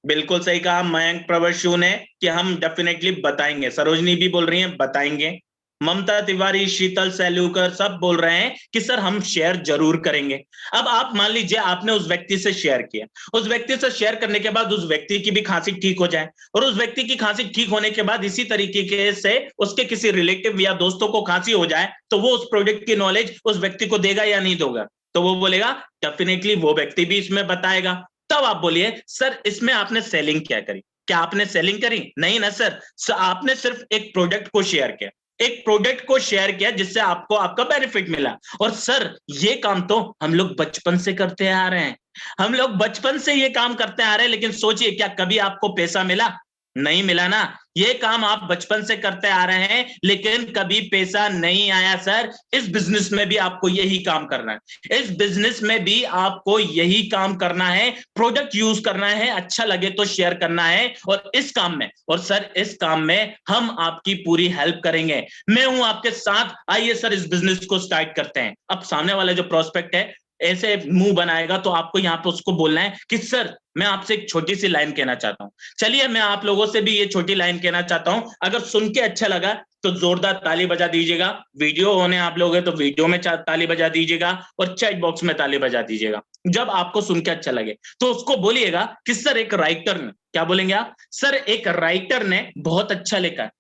बिल्कुल सही कहा मयंक प्रवशु ने कि हम डेफिनेटली बताएंगे। सरोजनी भी बोल रही हैं बताएंगे, ममता तिवारी, शीतल सेलूकर सब बोल रहे हैं कि सर हम शेयर जरूर करेंगे। अब आप मान लीजिए आपने उस व्यक्ति से शेयर किया, उस व्यक्ति से शेयर करने के बाद उस व्यक्ति की भी खांसी ठीक हो जाए, और उस व्यक्ति की खांसी ठीक होने के बाद इसी तरीके से उसके किसी रिलेटिव या दोस्तों को खांसी हो जाए, तो वो उस प्रोडक्ट की नॉलेज उस व्यक्ति को देगा या नहीं देगा? तो वो बोलेगा डेफिनेटली वो व्यक्ति भी इसमें बताएगा। तब आप बोलिए सर इसमें आपने सेलिंग क्या करी? क्या आपने सेलिंग करी? नहीं ना सर, आपने सिर्फ एक प्रोडक्ट को शेयर किया, एक प्रोडक्ट को शेयर किया जिससे आपको आपका बेनिफिट मिला। और सर ये काम तो हम लोग बचपन से करते आ रहे हैं, हम लोग बचपन से ये काम करते आ रहे हैं, लेकिन सोचिए क्या कभी आपको पैसा मिला? नहीं मिला ना। ये काम आप बचपन से करते आ रहे हैं लेकिन कभी पैसा नहीं आया सर। इस बिजनेस में भी आपको यही काम करना है, इस बिजनेस में भी आपको यही काम करना है, प्रोडक्ट यूज करना है, अच्छा लगे तो शेयर करना है। और इस काम में, और सर इस काम में हम आपकी पूरी हेल्प करेंगे, मैं हूं आपके साथ, आइए सर इस बिजनेस को स्टार्ट करते हैं। अब सामने वाला जो प्रोस्पेक्ट है ऐसे मुंह बनाएगा तो आपको यहाँ पे उसको बोलना है कि सर मैं आपसे एक छोटी सी लाइन कहना चाहता हूं। चलिए मैं आप लोगों से भी ये छोटी लाइन कहना चाहता हूं, अगर सुन के अच्छा लगा तो जोरदार ताली बजा दीजिएगा, वीडियो होने आप लोग हैं तो वीडियो में ताली बजा दीजिएगा और चैट बॉक्स में ताली बजा दीजिएगा जब आपको सुन के अच्छा लगे। तो उसको बोलिएगा कि सर एक राइटर ने, क्या बोलेंगे आप? सर एक राइटर ने बहुत अच्छा लिखा है,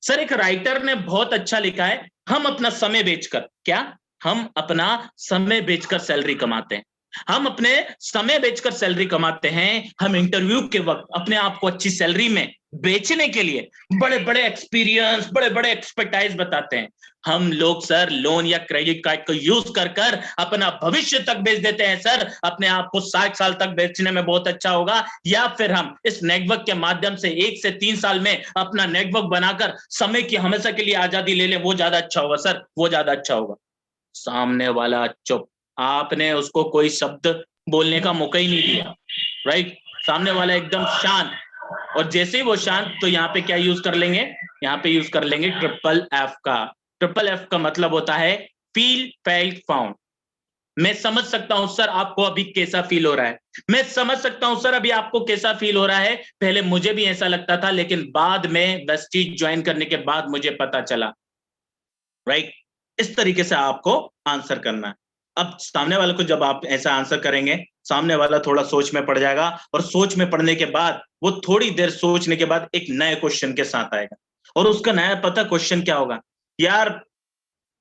सर एक राइटर ने बहुत अच्छा लिखा है, हम अपना समय बेचकर, क्या हम अपना समय बेचकर सैलरी कमाते हैं, हम अपने समय बेचकर सैलरी कमाते हैं। हम इंटरव्यू के वक्त अपने आप को अच्छी सैलरी में बेचने के लिए बड़े बड़े एक्सपीरियंस, बड़े बड़े एक्सपर्टाइज बताते हैं। हम लोग सर लोन या क्रेडिट कार्ड को यूज कर कर अपना भविष्य तक बेच देते हैं। सर अपने आप को 60 साल तक बेचने में बहुत अच्छा होगा, या फिर हम इस नेटवर्क के माध्यम से 1 से 3 साल में अपना नेटवर्क बनाकर समय की हमेशा के लिए आजादी ले ले, वो ज्यादा अच्छा होगा सर, वो ज्यादा अच्छा होगा। सामने वाला चुप, आपने उसको कोई शब्द बोलने का मौका ही नहीं दिया। राइट? सामने वाला एकदम शांत, और जैसे ही वो शांत, तो यहाँ पे क्या यूज कर लेंगे, यहाँ पे यूज कर लेंगे ट्रिपल एफ का। ट्रिपल एफ का मतलब होता है फील, फेल्ट, फाउंड। मैं समझ सकता हूं सर आपको अभी कैसा फील हो रहा है, मैं समझ सकता हूं सर अभी आपको कैसा फील हो रहा है, पहले मुझे भी ऐसा लगता था, लेकिन बाद में वेस्टीज ज्वाइन करने के बाद मुझे पता चला। राइट, इस तरीके से आपको आंसर करना है। अब सामने वाले को जब आप ऐसा आंसर करेंगे, सामने वाला थोड़ा सोच में पड़ जाएगा, और सोच में पड़ने के बाद वो थोड़ी देर सोचने के बाद एक नए क्वेश्चन के साथ आएगा। और उसका नया पता क्वेश्चन क्या होगा, यार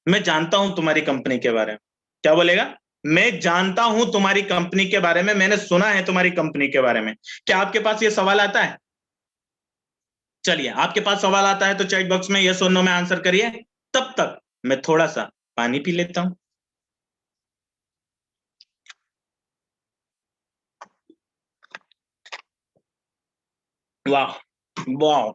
मैं जानता हूं तुम्हारी कंपनी के बारे में। क्या बोलेगा, मैं जानता हूं तुम्हारी कंपनी के बारे में, मैंने सुना है तुम्हारी कंपनी के बारे में। क्या आपके पास ये सवाल आता है? चलिए, आपके पास सवाल आता है तो चैट बॉक्स में यस और नो में आंसर करिए। तब तक मैं थोड़ा सा पानी पी लेता हूं। वाह वाह,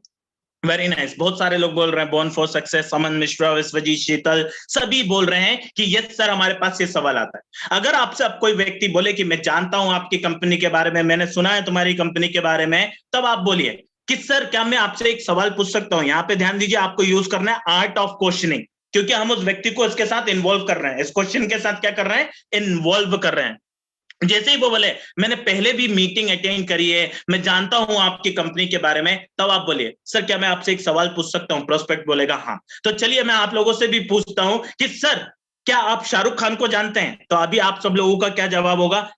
वेरी नाइस। बहुत सारे लोग बोल रहे हैं बॉर्न फॉर सक्सेस, समन मिश्रा, विश्वजीत, शीतल, सभी बोल रहे हैं कि यस सर हमारे पास ये सवाल आता है। अगर आपसे अब कोई व्यक्ति बोले कि मैं जानता हूं आपकी कंपनी के बारे में, मैंने सुना है तुम्हारी कंपनी के बारे में, तब आप बोलिए कि सर क्या मैं आपसे एक सवाल पूछ सकता हूं। यहाँ पे ध्यान दीजिए, आपको यूज करना है आर्ट ऑफ क्वेश्चनिंग, क्योंकि हम उस व्यक्ति को इसके साथ इन्वॉल्व कर रहे हैं, इस क्वेश्चन के साथ क्या कर रहे हैं, इन्वॉल्व कर रहे हैं। जैसे ही वो बोले मैंने पहले भी मीटिंग अटेंड करी है, मैं जानता हूं आपकी कंपनी के बारे में, तब आप बोलिए सर क्या मैं आपसे एक सवाल पूछ सकता हूं। प्रोस्पेक्ट बोलेगा हाँ। तो चलिए मैं आप लोगों से भी पूछता हूं कि सर क्या आप शाहरुख खान को जानते हैं। तो अभी आप सब लोगों का क्या जवाब होगा,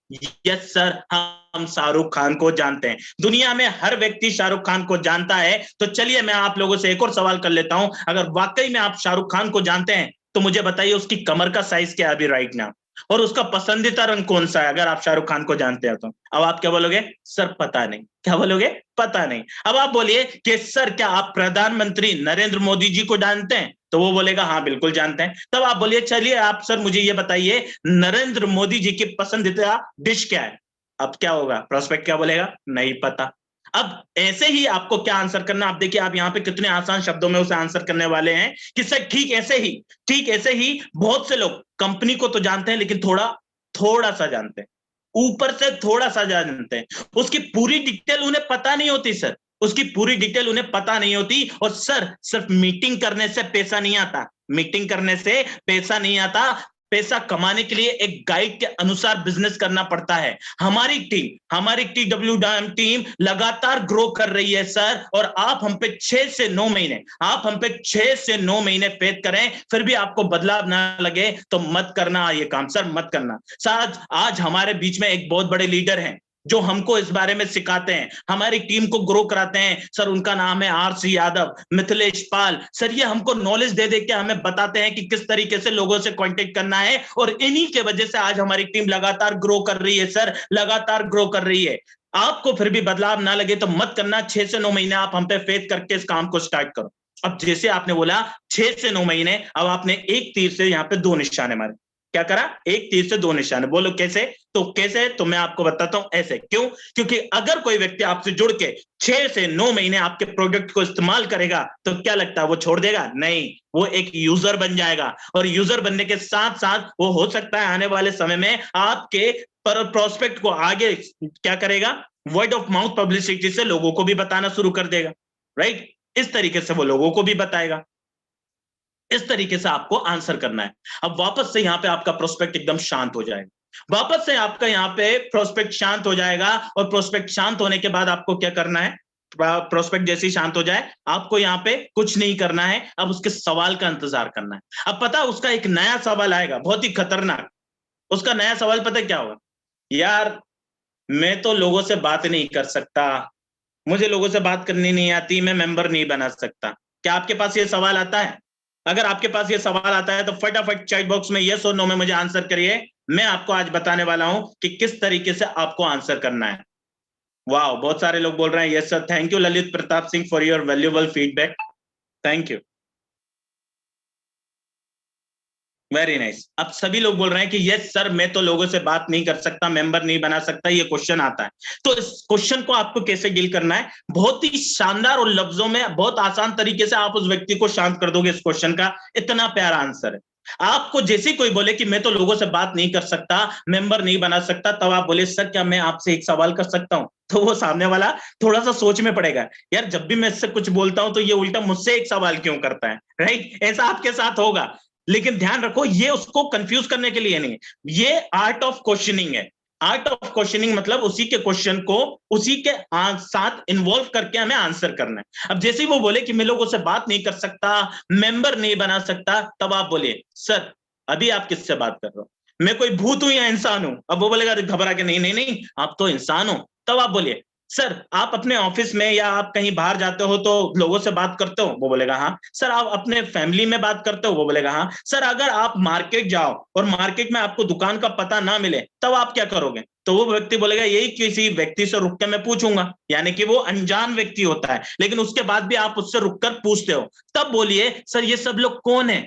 यस सर हम शाहरुख खान को जानते हैं। दुनिया में हर व्यक्ति शाहरुख खान को जानता है। तो चलिए मैं आप लोगों से एक और सवाल कर लेता हूं, अगर वाकई में आप शाहरुख खान को जानते हैं तो मुझे बताइए उसकी कमर का साइज क्या है अभी राइट नाउ, और उसका पसंदीदा रंग कौन सा है अगर आप शाहरुख खान को जानते हैं तो। अब आप क्या बोलोगे, सर पता नहीं। क्या बोलोगे, पता नहीं। अब आप बोलिए कि सर क्या आप प्रधानमंत्री नरेंद्र मोदी जी को जानते हैं, तो वो बोलेगा हाँ बिल्कुल जानते हैं। तब आप बोलिए चलिए आप सर मुझे ये बताइए नरेंद्र मोदी जी की पसंदीदा डिश क्या है। अब क्या होगा, प्रोस्पेक्ट क्या बोलेगा, नहीं पता। अब ऐसे ही आपको क्या आंसर करना, आप देखिए आप यहाँ पे कितने आसान शब्दों में उसे आंसर करने वाले हैं कि सर ठीक ऐसे ही बहुत से लोग कंपनी को तो जानते हैं लेकिन थोड़ा सा जानते हैं, ऊपर से थोड़ा सा जानते हैं, उसकी पूरी डिटेल उन्हें पता नहीं होती सर, उसकी पूरी डिटेल उन्हें पता नहीं होती। और सर सिर्फ मीटिंग करने से पैसा नहीं आता, मीटिंग करने से पैसा नहीं आता, पैसा कमाने के लिए एक गाइड के अनुसार बिजनेस करना पड़ता है। हमारी TW टीम लगातार ग्रो कर रही है सर, और आप हम पे 6 से 9 महीने पेद करें फिर भी आपको बदलाव ना लगे तो मत करना ये काम सर, मत करना। सर आज हमारे बीच में एक बहुत बड़े लीडर हैं जो हमको इस बारे में सिखाते हैं, हमारी टीम को ग्रो कराते हैं सर, उनका नाम है RC यादव, मिथिलेश पाल सर। ये हमको नॉलेज दे दे के हमें बताते हैं कि किस तरीके से लोगों से कांटेक्ट करना है, और इन्हीं के वजह से आज हमारी टीम लगातार ग्रो कर रही है सर, लगातार ग्रो कर रही है। आपको फिर भी बदलाव ना लगे तो मत करना, 6 से 9 महीने आप हम पे फेथ करके इस काम को स्टार्ट करो। अब जैसे आपने बोला 6 से 9 महीने, अब आपने एक तीर से यहाँ पे 2 निशाने मारे। क्या करा, एक तीर से 2 निशाने। बोलो कैसे, तो मैं आपको बताता हूं ऐसे। क्यों, क्योंकि अगर कोई व्यक्ति आपसे जुड़ के 6 से 9 महीने आपके प्रोडक्ट को इस्तेमाल करेगा तो क्या लगता है वो छोड़ देगा, नहीं, वो एक यूजर बन जाएगा, और यूजर बनने के साथ साथ वो हो सकता है आने वाले समय में आपके प्रोस्पेक्ट को आगे क्या करेगा, वर्ड ऑफ माउथ पब्लिसिटी से लोगों को भी बताना शुरू कर देगा। राइट, इस तरीके से वो लोगों को भी बताएगा। इस तरीके से आपको आंसर करना है। अब वापस से यहाँ पे आपका प्रोस्पेक्ट एकदम शांत हो जाएगा, वापस से आपका यहाँ पे प्रोस्पेक्ट शांत हो जाएगा, और प्रोस्पेक्ट शांत होने के बाद आपको क्या करना है, प्रोस्पेक्ट जैसे ही शांत हो जाए आपको यहाँ पे कुछ नहीं करना है, अब उसके सवाल का इंतजार करना है। अब पता उसका एक नया सवाल आएगा बहुत ही खतरनाक। उसका नया सवाल पता क्या होगा, यार मैं तो लोगों से बात नहीं कर सकता, मुझे लोगों से बात करनी नहीं आती, मैं मेंबर नहीं बना सकता। क्या आपके पास ये सवाल आता है? अगर आपके पास ये सवाल आता है तो फटाफट चैट बॉक्स में यस और नो में मुझे आंसर करिए। मैं आपको आज बताने वाला हूं कि किस तरीके से आपको आंसर करना है। वाह, बहुत सारे लोग बोल रहे हैं yes sir, thank you Lalit Pratap Singh for your valuable feedback, thank you, very nice. अब सभी लोग बोल रहे हैं कि यस सर मैं तो लोगों से बात नहीं कर सकता, मेंबर नहीं बना सकता, ये क्वेश्चन आता है। तो इस क्वेश्चन को आपको कैसे डील करना है, बहुत ही शानदार और लफ्जों में बहुत आसान तरीके से आप उस व्यक्ति को शांत कर दोगे। इस क्वेश्चन का इतना प्यारा आंसर है। आपको जैसे कोई बोले कि मैं तो लोगों से बात नहीं कर सकता, मेंबर नहीं बना सकता, तब आप बोले सर क्या मैं आपसे एक सवाल कर सकता हूं? तो वो सामने वाला थोड़ा सा सोच में पड़ेगा, यार जब भी मैं इससे कुछ बोलता हूं तो ये उल्टा मुझसे एक सवाल क्यों करता है, राइट? ऐसा आपके साथ होगा। लेकिन ध्यान रखो, ये उसको कंफ्यूज करने के लिए नहीं, ये आर्ट ऑफ क्वेश्चनिंग है। आर्ट ऑफ क्वेश्चनिंग मतलब उसी के क्वेश्चन को उसी के साथ इन्वॉल्व करके हमें आंसर करना है। अब जैसे ही वो बोले कि मैं लोगों से बात नहीं कर सकता, मेंबर नहीं बना सकता, तब आप बोलिए सर अभी आप किससे बात कर रहे हो, मैं कोई भूत हूं या इंसान हूं? अब वो बोलेगा घबरा के, नहीं नहीं नहीं आप तो इंसान हो। तब आप बोलिए सर आप अपने ऑफिस में या आप कहीं बाहर जाते हो तो लोगों से बात करते हो? वो बोलेगा हाँ। सर आप अपने फैमिली में बात करते हो? वो बोलेगा हाँ। सर अगर आप मार्केट जाओ और मार्केट में आपको दुकान का पता ना मिले तब आप क्या करोगे? तो वो व्यक्ति बोलेगा यही किसी व्यक्ति से रुक के मैं पूछूंगा, यानी कि वो अनजान व्यक्ति होता है, लेकिन उसके बाद भी आप उससे रुककर पूछते हो। तब बोलिए सर ये सब लोग कौन है,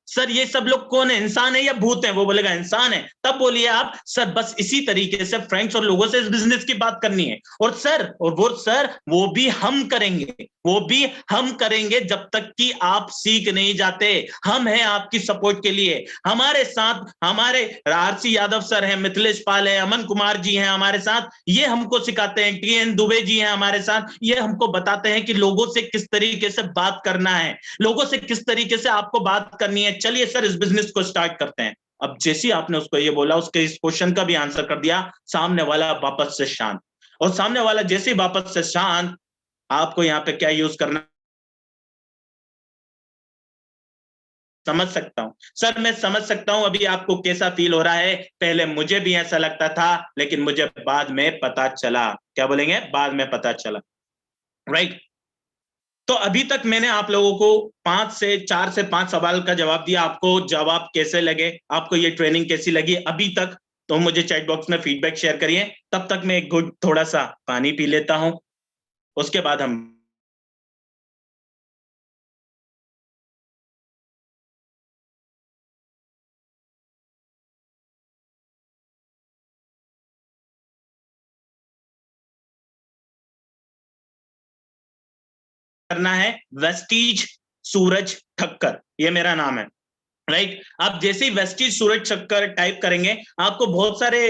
सर ये सब लोग कौन है, इंसान है या भूत है? वो बोलेगा इंसान है। तब बोलिए आप सर बस इसी तरीके से फ्रेंड्स और लोगों से इस बिजनेस की बात करनी है, और सर और वो भी हम करेंगे, वो भी हम करेंगे जब तक कि आप सीख नहीं जाते। हम हैं आपकी सपोर्ट के लिए, हमारे साथ हमारे आरसी यादव सर हैं, मिथिलेश पाल है, अमन कुमार जी हैं हमारे साथ, ये हमको सिखाते हैं, टीएन दुबे जी हैं हमारे साथ, ये हमको बताते हैं कि लोगों से किस तरीके से बात करना है, लोगों से किस तरीके से आपको बात करनी है। चलिए सर इस बिजनेस को स्टार्ट करते हैं। अब जैसे ही आपने उसको ये बोला, उसके इस क्वेश्चन का भी आंसर कर दिया, सामने वाला वापस से शांत, और सामने वाला जैसे ही वापस से शांत, आपको यहाँ पे क्या यूज करना, समझ सकता हूं सर, मैं समझ सकता हूं अभी आपको कैसा फील हो रहा है, पहले मुझे भी ऐसा लगता था लेकिन मुझे बाद में पता चला। क्या बोलेंगे? बाद में पता चला, राइट? तो अभी तक मैंने आप लोगों को 4 से 5 सवाल का जवाब दिया। आपको जवाब कैसे लगे, आपको ये ट्रेनिंग कैसी लगी अभी तक? तो मुझे चैट बॉक्स में फीडबैक शेयर करिए। तब तक मैं एक गुड थोड़ा सा पानी पी लेता हूं, उसके बाद हम करना है वेस्टीज सूरज ठक्कर, ये मेरा नाम है, राइट? आप जैसे ही वेस्टीज सूरज ठक्कर टाइप करेंगे आपको बहुत सारे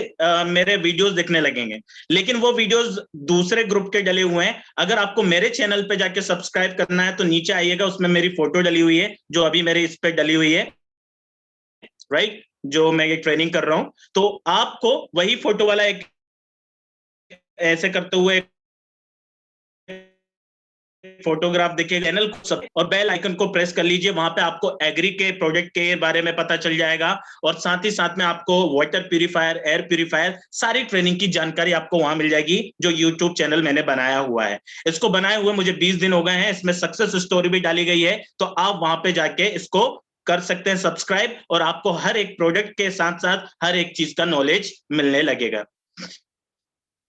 मेरे वीडियोस दिखने लगेंगे, लेकिन वो वीडियोस दूसरे ग्रुप के डले हुए हैं। अगर आपको मेरे चैनल पे जाके सब्सक्राइब करना है तो नीचे आइएगा, उसमें मेरी फोटो डली हुई है, जो अभी मेरे इस पे डली हुई है, राइट? जो मैं ये ट्रेनिंग कर रहा हूं, तो आपको वही फोटो वाला एक ऐसे करते हुए फोटोग्राफ दिखेगा, चैनल को और बेल आइकन को प्रेस कर लीजिए, वहां पे आपको एग्री के प्रोजेक्ट के बारे में पता चल जाएगा, और साथ ही साथ में आपको वाटर प्यूरिफायर, एयर प्यूरिफायर, सारी ट्रेनिंग की जानकारी आपको वहां मिल जाएगी, जो यूट्यूब चैनल मैंने बनाया हुआ है। इसको बनाए हुए मुझे 20 दिन हो गए हैं, इसमें सक्सेस स्टोरी भी डाली गई है, तो आप वहां पे जाके इसको कर सकते हैं सब्सक्राइब, और आपको हर एक प्रोडक्ट के साथ साथ हर एक चीज का नॉलेज मिलने लगेगा,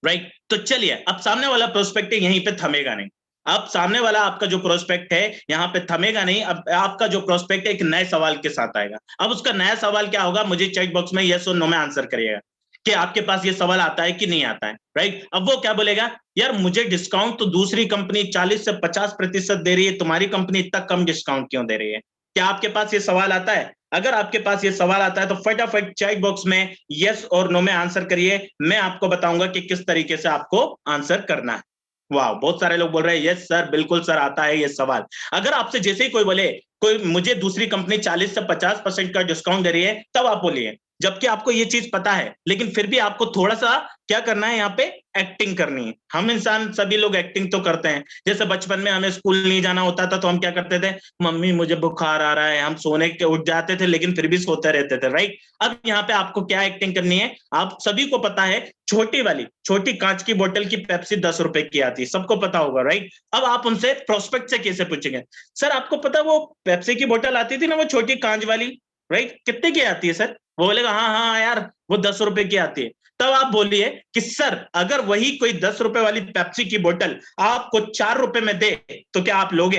राइट? तो चलिए, अब सामने वाला प्रोस्पेक्ट यहीं पे थमेगा नहीं, अब सामने वाला आपका जो प्रोस्पेक्ट है यहाँ पे थमेगा नहीं, अब आपका जो प्रोस्पेक्ट है एक नए सवाल के साथ आएगा। अब उसका नया सवाल क्या होगा, मुझे चैट बॉक्स में यस और नो में आंसर करिएगा कि आपके पास ये सवाल आता है कि नहीं आता है, राइट? अब वो क्या बोलेगा, यार मुझे डिस्काउंट तो दूसरी कंपनी 40 से 50% दे रही है, तुम्हारी कंपनी इतना कम डिस्काउंट क्यों दे रही है? क्या आपके पास ये सवाल आता है? अगर आपके पास ये सवाल आता है तो फटाफट चैट बॉक्स में यस और नो में आंसर करिए, मैं आपको बताऊंगा कि किस तरीके से आपको आंसर करना है। वाह, बहुत सारे लोग बोल रहे हैं यस सर, बिल्कुल सर आता है ये सवाल। अगर आपसे जैसे ही कोई बोले कोई मुझे दूसरी कंपनी 40 से 50% का डिस्काउंट दे रही है, तब आप बोलिए, जबकि आपको ये चीज पता है, लेकिन फिर भी आपको थोड़ा सा क्या करना है, यहाँ पे एक्टिंग करनी है। हम इंसान सभी लोग एक्टिंग तो करते हैं, जैसे बचपन में हमें स्कूल नहीं जाना होता था तो हम क्या करते थे, मम्मी मुझे बुखार आ रहा है, हम सोने के उठ जाते थे लेकिन फिर भी सोते रहते थे, राइट? अब यहाँ पे आपको क्या एक्टिंग करनी है, आप सभी को पता है छोटी कांच की बोतल की पेप्सी 10 रुपए की आती है, सबको पता होगा, राइट? अब आप उनसे प्रोस्पेक्ट से कैसे पूछेंगे, सर आपको पता वो पेप्सी की बोतल आती थी ना, वो छोटी कांच वाली, राइट? कितने की आती है सर? वो बोलेगा हाँ हाँ यार वो 10 रुपए की आती है। तब आप बोलिए कि सर अगर वही कोई 10 रुपए वाली पेप्सी की बोतल आपको 4 रुपए में दे तो क्या आप लोगे?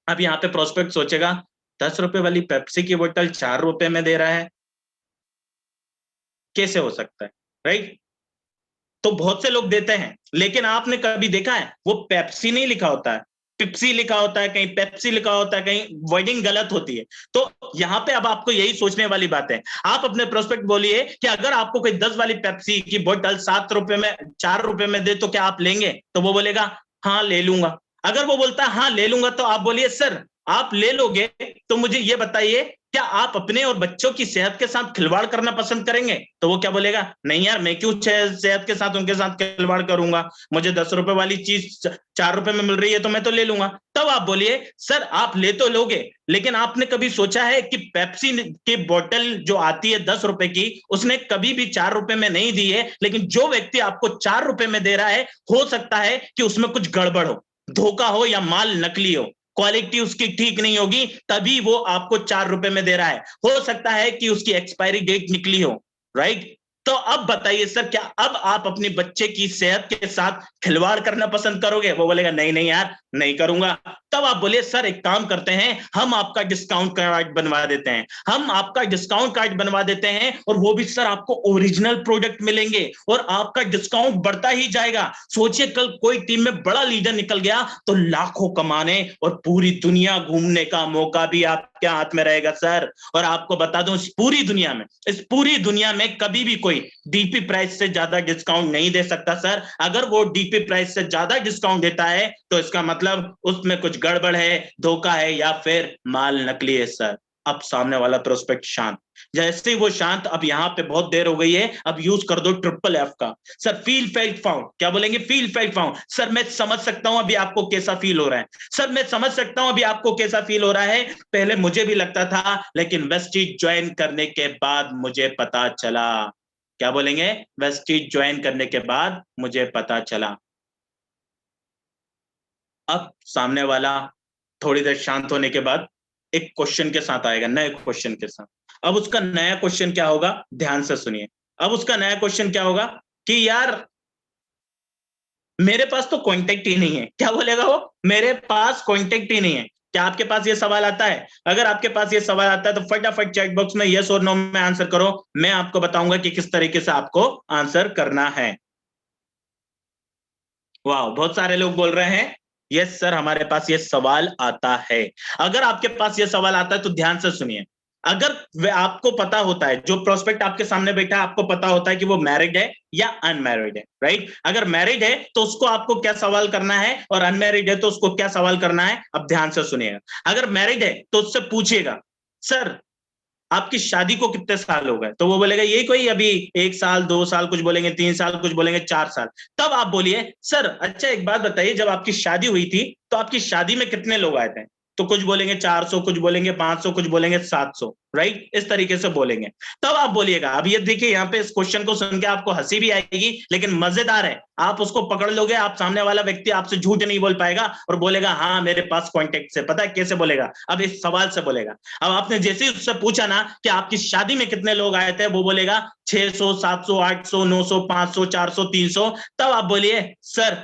अब यहाँ पे प्रोस्पेक्ट सोचेगा 10 रुपए वाली पेप्सी की बोतल 4 रुपए में दे रहा है, कैसे हो सकता है, राइट? तो बहुत से लोग देते हैं, लेकिन आपने कभी देखा है वो पेप्सी नहीं लिखा होता है, पिप्सी लिखा होता है, कहीं पेप्सी लिखा होता है, कहीं वर्डिंग गलत होती है। तो यहाँ पे अब आपको यही सोचने वाली बात है। आप अपने प्रोस्पेक्ट बोलिए कि अगर आपको कोई 10 वाली पेप्सी की बोतल 7 रुपए में 4 रुपए में दे तो क्या आप लेंगे? तो वो बोलेगा हाँ ले लूंगा। अगर वो बोलता है हाँ ले लूंगा, तो आप बोलिए सर आप ले लोगे तो मुझे ये बताइए क्या आप अपने और बच्चों की सेहत के साथ खिलवाड़ करना पसंद करेंगे? तो वो क्या बोलेगा? नहीं यार, मैं क्यों सेहत के साथ उनके साथ खिलवाड़ करूंगा, मुझे 10 रुपए वाली चीज 4 रुपए में मिल रही है तो मैं तो ले लूंगा। तब आप बोलिए सर आप ले तो लोगे, लेकिन आपने कभी सोचा है कि पेप्सी की बोतल जो आती है 10 रुपए की, उसने कभी भी 4 रुपए में नहीं दी है, लेकिन जो व्यक्ति आपको 4 रुपए में दे रहा है, हो सकता है कि उसमें कुछ गड़बड़ हो, धोखा हो या माल नकली हो, क्वालिटी उसकी ठीक नहीं होगी, तभी वो आपको 4 रुपए में दे रहा है। हो सकता है कि उसकी एक्सपायरी डेट निकली हो, राइट? तो अब बताइए सर, क्या अब आप अपने बच्चे की सेहत के साथ खिलवाड़ करना पसंद करोगे? वो बोलेगा नहीं नहीं यार नहीं करूंगा। तब आप बोलिए सर एक काम करते हैं, हम आपका डिस्काउंट कार्ड बनवा देते हैं, हम आपका डिस्काउंट कार्ड बनवा देते हैं, और वो भी सर आपको ओरिजिनल प्रोडक्ट मिलेंगे और आपका डिस्काउंट बढ़ता ही जाएगा। सोचिए कल कोई टीम में बड़ा लीडर निकल गया तो लाखों कमाने और पूरी दुनिया घूमने का मौका भी आपके हाथ में रहेगा सर। और आपको बता दूं, इस पूरी दुनिया में कभी भी कोई डीपी प्राइस से ज्यादा डिस्काउंट नहीं दे सकता सर। अगर वो डीपी प्राइस से ज्यादा डिस्काउंट देता है तो इसका मतलब उसमें कुछ गड़बड़ है, धोखा है, या फिर माल नकली है सर। अब सामने वाला प्रोस्पेक्ट शांत, जैसे ही वो शांत, अब यहाँ पे बहुत देर हो गई है, अब यूज कर दो ट्रिपल एफ का। सर फील फेल्ट फाउंड, क्या बोलेंगे? Feel felt found. सर मैं समझ सकता हूं अभी आपको कैसा फील हो रहा है, सर मैं समझ सकता हूं अभी आपको कैसा फील हो रहा है। पहले मुझे भी लगता था, लेकिन वेस्टीज ज्वाइन करने के बाद मुझे पता चला। क्या बोलेंगे? वेस्टीज ज्वाइन करने के बाद मुझे पता चला। अब सामने वाला थोड़ी देर शांत होने के बाद एक क्वेश्चन के साथ आएगा, नए क्वेश्चन के साथ। अब उसका नया क्वेश्चन क्या होगा, ध्यान से सुनिए। अब उसका नया क्वेश्चन क्या होगा कि यार मेरे पास तो कांटेक्ट ही नहीं है। क्या बोलेगा वो? मेरे पास कांटेक्ट ही नहीं है। क्या आपके पास ये सवाल आता है? अगर आपके पास ये सवाल आता है तो फटाफट चैट बॉक्स में यस और नो में आंसर करो। मैं आपको बताऊंगा कि किस तरीके से आपको आंसर करना है। वाह, बहुत सारे लोग बोल रहे हैं यस सर हमारे पास ये सवाल आता है। अगर आपके पास ये सवाल आता है तो ध्यान से सुनिए। अगर आपको पता होता है, जो प्रोस्पेक्ट आपके सामने बैठा है आपको पता होता है कि वो मैरिड है या अनमैरिड है, राइट? अगर मैरिड है तो उसको आपको क्या सवाल करना है, और अनमैरिड है तो उसको क्या सवाल करना है। अब ध्यान से सुनिएगा। अगर मैरिड है तो उससे पूछिएगा सर आपकी शादी को कितने साल हो गए, तो वो बोलेगा यही कोई अभी 1 साल 2 साल, कुछ बोलेंगे 3 साल, कुछ बोलेंगे 4 साल। तब आप बोलिए सर अच्छा एक बात बताइए, जब आपकी शादी हुई थी तो आपकी शादी में कितने लोग आए थे? तो कुछ बोलेंगे 400, कुछ बोलेंगे 500, कुछ बोलेंगे 700, राइट? इस तरीके से बोलेंगे। तब आप बोलिएगा। अब ये देखिए यहाँ पे इस क्वेश्चन को सुन के आपको हंसी भी आएगी, लेकिन मजेदार है। आप उसको पकड़ लोगे, आप सामने वाला व्यक्ति आपसे झूठ नहीं बोल पाएगा और बोलेगा हाँ मेरे पास कॉन्टेक्ट से। पता है कैसे बोलेगा? अब इस सवाल से बोलेगा। अब आपने जैसे ही उससे पूछा ना कि आपकी शादी में कितने लोग आए थे, वो बोलेगा 600, 700, 800, 900, 500, 400, 300। तब आप बोलिए सर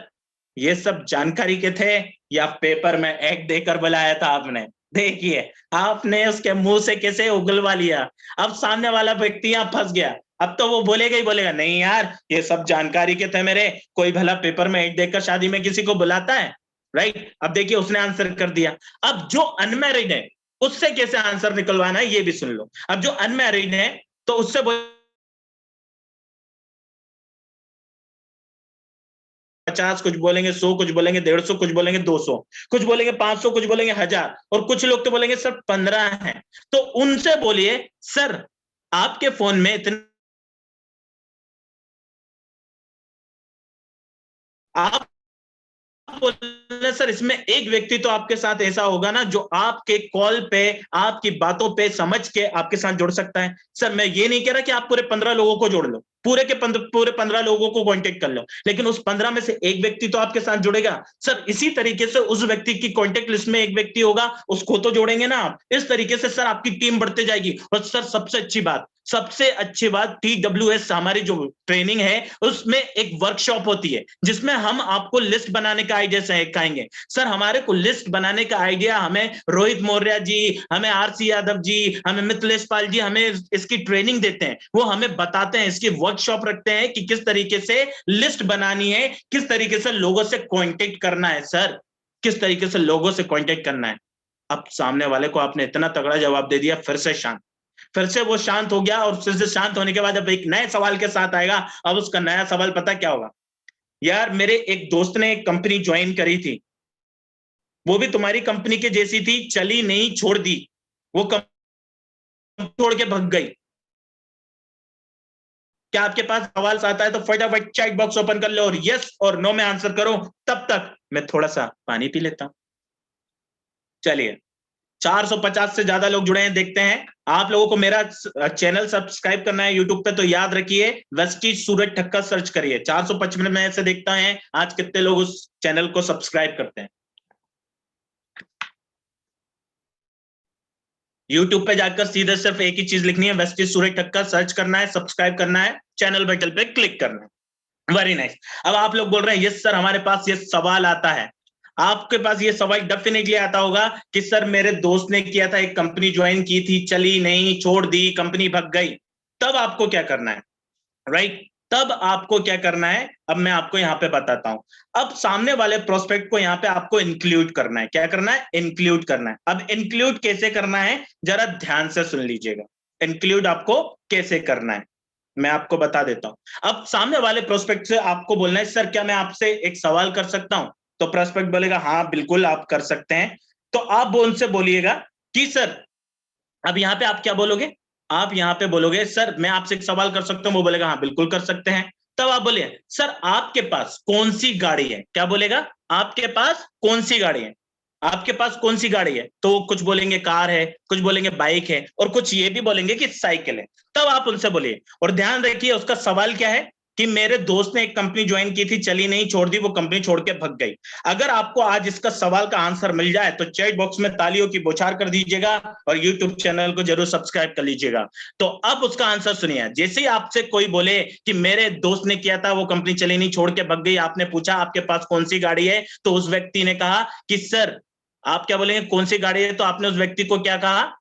ये सब जानकारी के थे या पेपर में एक देकर बुलाया था आपने? देखिए आपने उसके मुंह से कैसे उगलवा लिया। अब सामने वाला व्यक्ति यहाँ फंस गया। अब तो वो बोलेगा ही बोलेगा नहीं यार ये सब जानकारी के थे मेरे, कोई भला पेपर में एक देखकर शादी में किसी को बुलाता है, राइट? अब देखिए उसने आंसर कर दिया। अब जो अनमैरिड है उससे कैसे आंसर निकलवाना है ये भी सुन लो। अब जो अनमैरिड है तो उससे 50, कुछ बोलेंगे 100, कुछ बोलेंगे 150, कुछ बोलेंगे 200, कुछ बोलेंगे 500, कुछ बोलेंगे 1000, और कुछ लोग तो बोलेंगे सर 15 हैं। तो उनसे बोलिए सर आपके फोन में इतने आप बोले सर इसमें एक व्यक्ति तो आपके साथ ऐसा होगा ना जो आपके कॉल पे आपकी बातों पे समझ के आपके साथ जुड़ सकता है। सर मैं ये नहीं कह रहा कि आप पूरे 15 लोगों को जोड़ लो, पूरे 15 लोगों को कांटेक्ट कर लो, लेकिन उस 15 में से एक व्यक्ति तो आपके साथ जुड़ेगा। सर इसी तरीके से उस व्यक्ति की कांटेक्ट लिस्ट में एक व्यक्ति होगा, उसको तो जोड़ेंगे ना आप। इस तरीके से सर आपकी टीम बढ़ती जाएगी। और सर सबसे अच्छी बात TWS हमारी जो ट्रेनिंग है उसमें एक वर्कशॉप होती है जिसमें हम आपको लिस्ट बनाने का आइडिया सिखाएंगे। सर हमारे को लिस्ट बनाने का आइडिया हमें रोहित मौर्य जी, हमें RC यादव जी, हमें मिथिलेश पाल जी हमें इसकी ट्रेनिंग देते हैं। वो हमें बताते हैं, इसकी वर्कशॉप रखते हैं कि किस तरीके से लिस्ट बनानी है, किस तरीके से लोगों से कांटेक्ट करना है। सर किस तरीके से लोगों से कांटेक्ट करना है। अब सामने वाले को आपने इतना तगड़ा जवाब दे दिया, फिर से शांत, फिर से वो शांत हो गया, और फिर से शांत होने के बाद अब एक नए सवाल के साथ आएगा। अब उसका नया सवाल पता क्या होगा? यार मेरे एक दोस्त ने एक कंपनी ज्वाइन करी थी, वो भी तुम्हारी कंपनी के जैसी थी, चली नहीं, छोड़ दी, वो कंपनी छोड़ के भाग गई। क्या आपके पास सवाल आता है तो फटाफट चैट बॉक्स ओपन कर लो और यस और नो में आंसर करो। तब तक मैं थोड़ा सा पानी पी लेता हूं। चलिए, 450 से ज्यादा लोग जुड़े हैं, देखते हैं। आप लोगों को मेरा चैनल सब्सक्राइब करना है यूट्यूब पे, तो याद रखिए वेस्टीज सूरज ठक्कर सर्च करिए। 455 में से देखता है आज कितने लोग उस चैनल को सब्सक्राइब करते हैं। यूट्यूब पे जाकर सीधे सिर्फ एक ही चीज लिखनी है, वेस्टीज सूरज ठक्कर, सर्च करना है, सब्सक्राइब करना है, चैनल बटन पे क्लिक करना है। Very nice. अब आप लोग बोल रहे हैं यस सर हमारे पास ये सवाल आता है। आपके पास ये सवाल डेफिनेटली आता होगा कि सर मेरे दोस्त ने किया था, एक कंपनी ज्वाइन की थी, चली नहीं, छोड़ दी, कंपनी भाग गई। तब आपको क्या करना है? राइट, तब आपको क्या करना है? अब मैं आपको यहां पे बताता हूं। अब सामने वाले प्रोस्पेक्ट को यहां पे आपको इंक्लूड करना है। क्या करना है? इंक्लूड करना है। अब इंक्लूड कैसे करना है जरा ध्यान से सुन लीजिएगा। इंक्लूड आपको कैसे करना है मैं आपको बता देता हूं। अब सामने वाले प्रोस्पेक्ट से आपको बोलना है सर क्या मैं आपसे एक सवाल कर सकता हूं? तो प्रोस्पेक्ट बोलेगा हाँ बिल्कुल आप कर सकते हैं। तो आप उनसे बोलिएगा कि सर, अब यहां पे आप क्या बोलोगे? आप यहां पे बोलोगे सर मैं आपसे एक सवाल कर सकता हूं? वो बोलेगा हाँ बिल्कुल कर सकते हैं। तब आप बोलिए सर आपके पास कौन सी गाड़ी है? क्या बोलेगा? आपके पास कौन सी गाड़ी है? आपके पास कौन सी गाड़ी है? तो कुछ बोलेंगे कार है, कुछ बोलेंगे बाइक है, और कुछ ये भी बोलेंगे कि साइकिल है। तब आप उनसे बोलिए, और ध्यान रखिए उसका सवाल क्या है कि मेरे दोस्त ने एक कंपनी ज्वाइन की थी, चली नहीं, छोड़ दी, वो कंपनी छोड़ के भाग गई। अगर आपको आज इसका सवाल का आंसर मिल जाए तो चैट बॉक्स में तालियों की बौछार कर दीजिएगा और यूट्यूब चैनल को जरूर सब्सक्राइब कर लीजिएगा। तो अब उसका आंसर सुनिए। जैसे ही आपसे कोई बोले कि मेरे दोस्त ने किया था, वो कंपनी चली नहीं, छोड़ के भाग गई, आपने पूछा आपके पास कौन सी गाड़ी है, तो उस व्यक्ति ने कहा कि सर, आप क्या बोलेंगे? कौन सी गाड़ी है? तो आपने उस व्यक्ति को क्या कहा?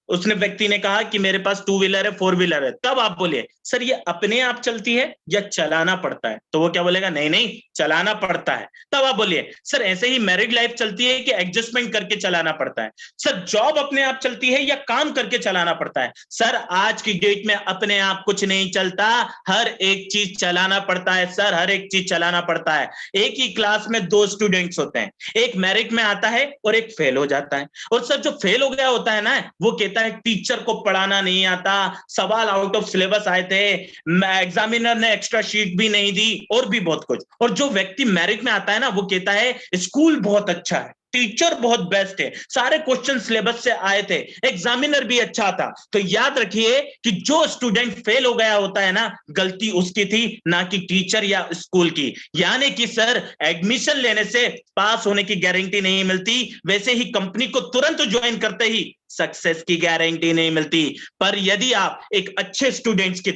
उसने व्यक्ति ने कहा कि मेरे पास 2 व्हीलर है, 4 व्हीलर है। तब आप बोलिए सर ये अपने आप चलती है या चलाना पड़ता है? तो वो क्या बोलेगा? नहीं नहीं चलाना पड़ता है। तब आप बोलिए सर ऐसे ही मैरिड लाइफ चलती है कि एडजस्टमेंट करके चलाना पड़ता है? सर जॉब अपने आप चलती है या काम करके चलाना पड़ता है? सर आज की डेट में अपने आप कुछ नहीं चलता, हर एक चीज चलाना पड़ता है सर, हर एक चीज चलाना पड़ता है। एक ही क्लास में 2 स्टूडेंट्स होते हैं, एक मेरिट में आता है और एक फेल हो जाता है। और सर जो फेल हो गया होता है ना, वो कहता है टीचर को पढ़ाना नहीं आता, सवाल आउट ऑफ सिलेबस आए थे, एग्जामिनर ने एक्स्ट्रा शीट भी नहीं दी, और भी बहुत कुछ। और जो व्यक्ति मेरिट में आता है ना, वो कहता है स्कूल बहुत अच्छा है, टीचर बहुत बेस्ट है, सारे क्वेश्चन सिलेबस से आए थे, एग्जामिनर भी अच्छा था। तो याद रखिए कि जो स्टूडेंट फेल हो गया होता है ना, गलती उसकी थी, ना कि टीचर या स्कूल की। यानी कि सर एडमिशन लेने से पास होने की गारंटी नहीं मिलती, वैसे ही कंपनी को तुरंत ज्वाइन करते ही सक्सेस की गारंटी नहीं मिलती। पर यदि आप एक अच्छे स्टूडेंट्स की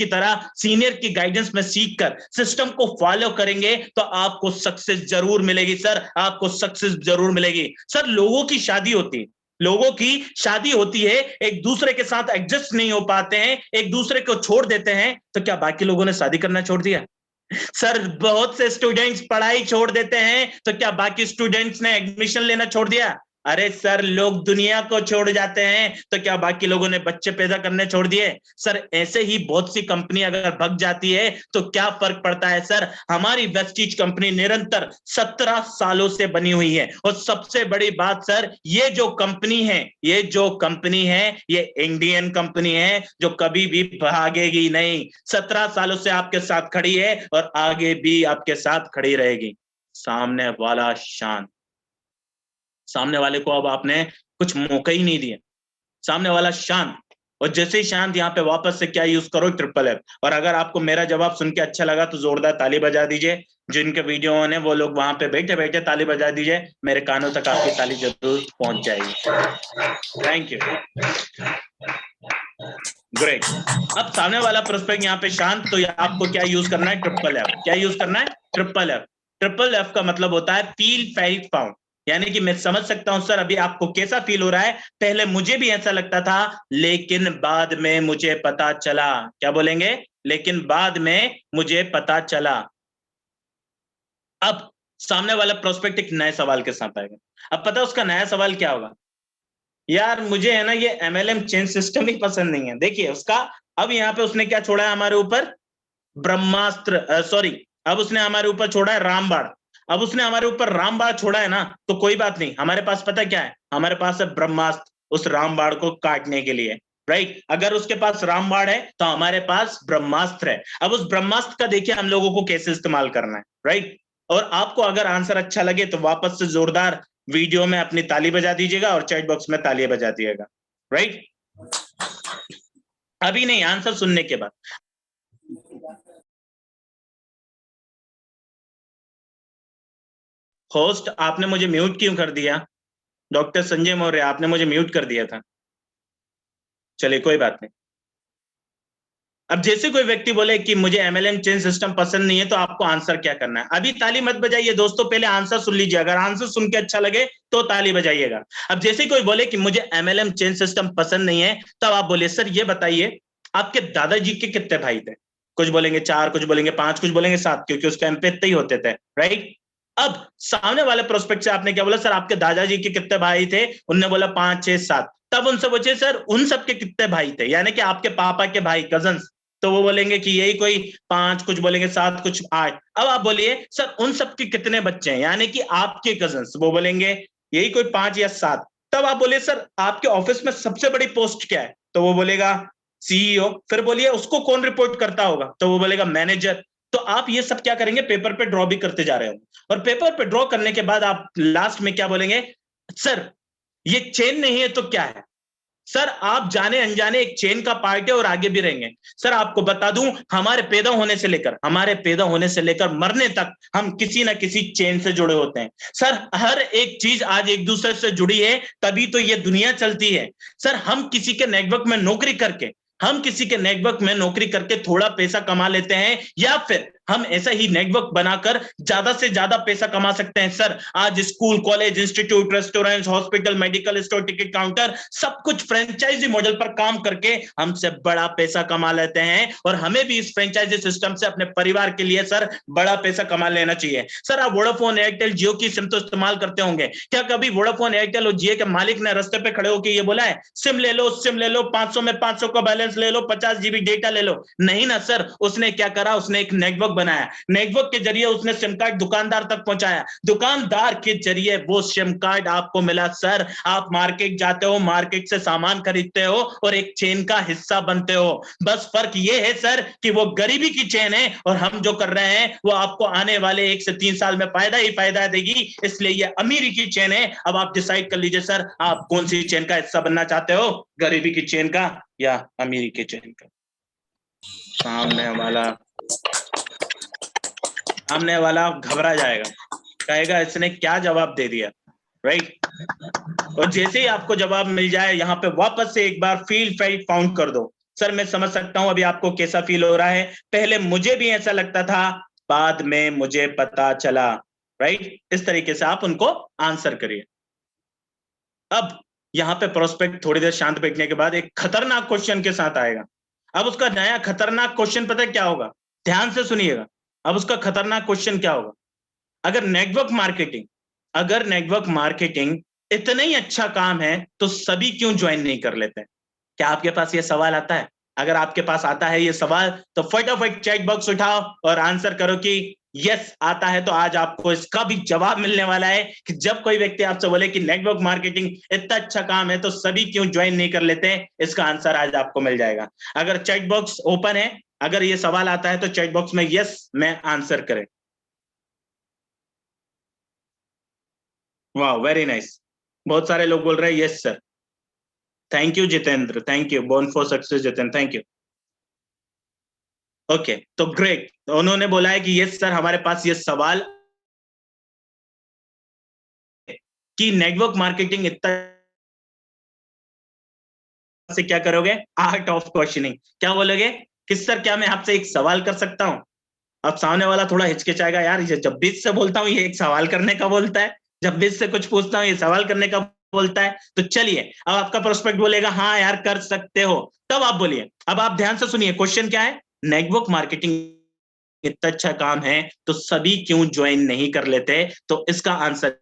तरह सीनियर की गाइडेंस में सीखकर सिस्टम को फॉलो करेंगे तो आपको सक्सेस जरूर मिलेगी सर, आपको सक्सेस जरूर मिलेगी। सर लोगों की शादी होती है, एक दूसरे के साथ एडजस्ट नहीं हो पाते हैं, एक दूसरे को छोड़ देते हैं, तो क्या बाकी लोगों ने शादी करना छोड़ दिया? सर बहुत से स्टूडेंट्स पढ़ाई छोड़ देते हैं, तो क्या बाकी स्टूडेंट्स ने एडमिशन लेना छोड़ दिया? अरे सर लोग दुनिया को छोड़ जाते हैं, तो क्या बाकी लोगों ने बच्चे पैदा करने छोड़ दिए? सर ऐसे ही बहुत सी कंपनी अगर भग जाती है तो क्या फर्क पड़ता है सर? हमारी वेस्टीज कंपनी निरंतर 17 सालों से बनी हुई है, और सबसे बड़ी बात सर, ये जो कंपनी है ये इंडियन कंपनी है जो कभी भी भागेगी नहीं। 17 सालों से आपके साथ खड़ी है और आगे भी आपके साथ खड़ी रहेगी। सामने वाला शांत, सामने वाले को अब आपने कुछ मौका ही नहीं दिया, सामने वाला शांत। और जैसे ही शांत, यहाँ पे वापस से क्या यूज करो? Triple F. और अगर आपको मेरा जवाब सुन के अच्छा लगा तो जोरदार ताली बजा दीजिए। जिनके वीडियो ऑन है वो लोग वहां पे बैठे बैठे ताली बजा दीजिए, मेरे कानों तक आपकी ताली जरूर पहुंच जाएगी। Thank you, great. अब सामने वाला प्रोस्पेक्ट यहाँ पे शांत, तो आपको क्या यूज करना है? Triple F. क्या यूज करना है? Triple F. ट्रिपल एफ का मतलब होता है फील, फेल, फाउंड। यानी कि मैं समझ सकता हूं सर अभी आपको कैसा फील हो रहा है, पहले मुझे भी ऐसा लगता था लेकिन बाद में मुझे पता चला। क्या बोलेंगे? लेकिन बाद में मुझे पता चला। अब सामने वाला प्रोस्पेक्ट एक नए सवाल के साथ आएगा। अब पता है उसका नया सवाल क्या होगा? यार मुझे है ना ये MLM चेन सिस्टम ही पसंद नहीं है। देखिए उसका, अब यहाँ पे उसने क्या छोड़ा है हमारे ऊपर? ब्रह्मास्त्र, सॉरी, अब उसने हमारे ऊपर छोड़ा है रामबाण। अब उसने हमारे ऊपर रामबाण छोड़ा है ना, तो कोई बात नहीं, हमारे पास पता क्या है? हमारे पास है ब्रह्मास्त्र उस रामबाण को काटने के लिए, राइट? अगर उसके पास रामबाण है तो हमारे पास ब्रह्मास्त्र है। अब उस ब्रह्मास्त्र का देखिए हम लोगों को कैसे इस्तेमाल करना है, राइट? और आपको अगर आंसर अच्छा लगे तो वापस से जोरदार वीडियो में अपनी ताली बजा दीजिएगा और चैट बॉक्स में तालियां बजा दिएगा, राइट? अभी नहीं, आंसर सुनने के बाद। होस्ट आपने मुझे म्यूट क्यों कर दिया? डॉक्टर संजय मौर्य आपने मुझे म्यूट कर दिया था। चलिए कोई बात नहीं। अब जैसे कोई व्यक्ति बोले कि मुझे MLM चेन सिस्टम पसंद नहीं है, तो आपको आंसर क्या करना है? अभी ताली मत बजाइए दोस्तों, पहले आंसर सुन लीजिए। अगर आंसर सुन के अच्छा लगे तो ताली बजाइएगा। अब जैसे कोई बोले कि मुझे MLM चेन सिस्टम पसंद नहीं है, तब आप बोलिए सर ये बताइए आपके दादाजी के कितने भाई थे? कुछ बोलेंगे 4, कुछ बोलेंगे 5, कुछ बोलेंगे 7, क्योंकि उस टाइम पे इतने ही होते थे, राइट? अब सामने वाले प्रोस्पेक्ट से आपने क्या बोला? सर आपके दादाजी के कितने भाई थे? उनने बोला 5, 6, 7। तब उनसे पूछे सर उन सबके कितने भाई थे, यानी कि आपके पापा के भाई, कजन्स। तो वो बोलेंगे कि यही कोई 5, कुछ बोलेंगे 7, कुछ 8। अब आप बोलिए सर उन सबके कितने बच्चे हैं, यानी कि आपके कजन्स। वो बोलेंगे यही कोई 5 या 7। तब आप बोलिए सर आपके ऑफिस में सबसे बड़ी पोस्ट क्या है? तो वो बोलेगा CEO। फिर बोलिए उसको कौन रिपोर्ट करता होगा? तो वो बोलेगा मैनेजर। तो आप ये सब क्या करेंगे? पेपर पे ड्रॉ भी करते जा रहे हो, और पेपर पे ड्रॉ करने के बाद आप लास्ट में क्या बोलेंगे? सर ये चेन नहीं है तो क्या है? सर आप जाने अनजाने एक चेन का पार्ट है और आगे भी रहेंगे। सर आपको बता दूं, हमारे पैदा होने से लेकर मरने तक हम किसी ना किसी चेन से जुड़े होते हैं। सर हर एक चीज आज एक दूसरे से जुड़ी है, तभी तो ये दुनिया चलती है। सर हम किसी के नेटवर्क में नौकरी करके थोड़ा पैसा कमा लेते हैं, या फिर हम ऐसा ही नेटवर्क बनाकर ज्यादा से ज्यादा पैसा कमा सकते हैं। सर आज school, college, institute, restaurant, hospital, medical store, ticket counter, सब कुछ फ्रेंचाइजी मॉडल पर काम करके हमसे बड़ा पैसा कमा लेते हैं, और हमें भी इस फ्रेंचाइजी सिस्टम से अपने परिवार के लिए सर बड़ा पैसा कमा लेना चाहिए। सर आप वोडाफोन, एयरटेल, जियो की सिम तो इस्तेमाल करते होंगे। क्या कभी वोडाफोन, एयरटेल और जियो के मालिक ने रास्ते पे खड़े होकर ये बोला है सिम ले लो 500 में 500 का बैलेंस ले लो, 50 GB डेटा ले लो? नहीं ना सर। उसने क्या करा? उसने एक नेटवर्क बनाया, नेटवर्क के जरिए उसने सिम कार्ड दुकानदार तक पहुंचाया, दुकानदार के जरिए वो सिम कार्ड आपको मिला। सर आप मार्केट जाते हो, मार्केट से सामान खरीदते हो और एक चेन का हिस्सा बनते हो। बस फर्क ये है सर कि वो गरीबी की चेन है, और हम जो कर रहे हैं वो आपको आने वाले 1 से 3 साल में फायदा ही फायदा देगी, इसलिए ये अमीरी की चेन है। अब आप डिसाइड कर लीजिए सर आप कौन सी चेन का हिस्सा बनना चाहते हो, गरीबी की चेन का या अमीरी की चेन का? सामने वाला घबरा जाएगा, कहेगा इसने क्या जवाब दे दिया, राइट? और जैसे ही आपको जवाब मिल जाए, यहाँ पे वापस से एक बार फील फाउंड कर दो। सर मैं समझ सकता हूं अभी आपको कैसा फील हो रहा है, पहले मुझे भी ऐसा लगता था, बाद में मुझे पता चला, राइट? इस तरीके से आप उनको आंसर करिए। अब यहाँ पे प्रोस्पेक्ट थोड़ी देर शांत बैठने के बाद एक खतरनाक क्वेश्चन के साथ आएगा। अब उसका नया खतरनाक क्वेश्चन पता है क्या होगा? ध्यान से सुनिएगा। अब उसका खतरनाक क्वेश्चन क्या होगा? अगर नेटवर्क मार्केटिंग इतना ही अच्छा काम है तो सभी क्यों ज्वाइन नहीं कर लेते? क्या आपके पास ये सवाल आता है? अगर आपके पास आता है ये सवाल तो फटाफट चैट बॉक्स उठाओ और आंसर करो कि यस आता है। तो आज आपको इसका भी जवाब मिलने वाला है कि जब कोई व्यक्ति आपसे बोले कि नेटवर्क मार्केटिंग इतना अच्छा काम है तो सभी क्यों ज्वाइन नहीं कर लेते, इसका आंसर आज आपको मिल जाएगा। अगर चैट बॉक्स ओपन है, अगर ये सवाल आता है तो चैट बॉक्स में यस में आंसर करें। वाह वेरी नाइस, बहुत सारे लोग बोल रहे हैं yes sir. Thank you Jitendra, thank you, born for success Jitendra, thank you. Okay तो ग्रेट, तो उन्होंने बोला है कि यस सर हमारे पास ये सवाल कि नेटवर्क मार्केटिंग इतना से क्या करोगे? Art of questioning. क्या बोलोगे कि सर क्या मैं आपसे एक सवाल कर सकता हूं? अब सामने वाला थोड़ा हिचकिचाएगा, यार ये जब भी इससे बोलता हूं ये एक सवाल करने का बोलता है, जब भी इससे कुछ पूछता हूं ये सवाल करने का बोलता है। तो चलिए अब आपका प्रोस्पेक्ट बोलेगा हाँ यार कर सकते हो, तब आप बोलिए। अब आप ध्यान से सुनिए, क्वेश्चन क्या है? नेटवर्क मार्केटिंग इतना अच्छा काम है तो सभी क्यों ज्वाइन नहीं कर लेते? तो इसका आंसर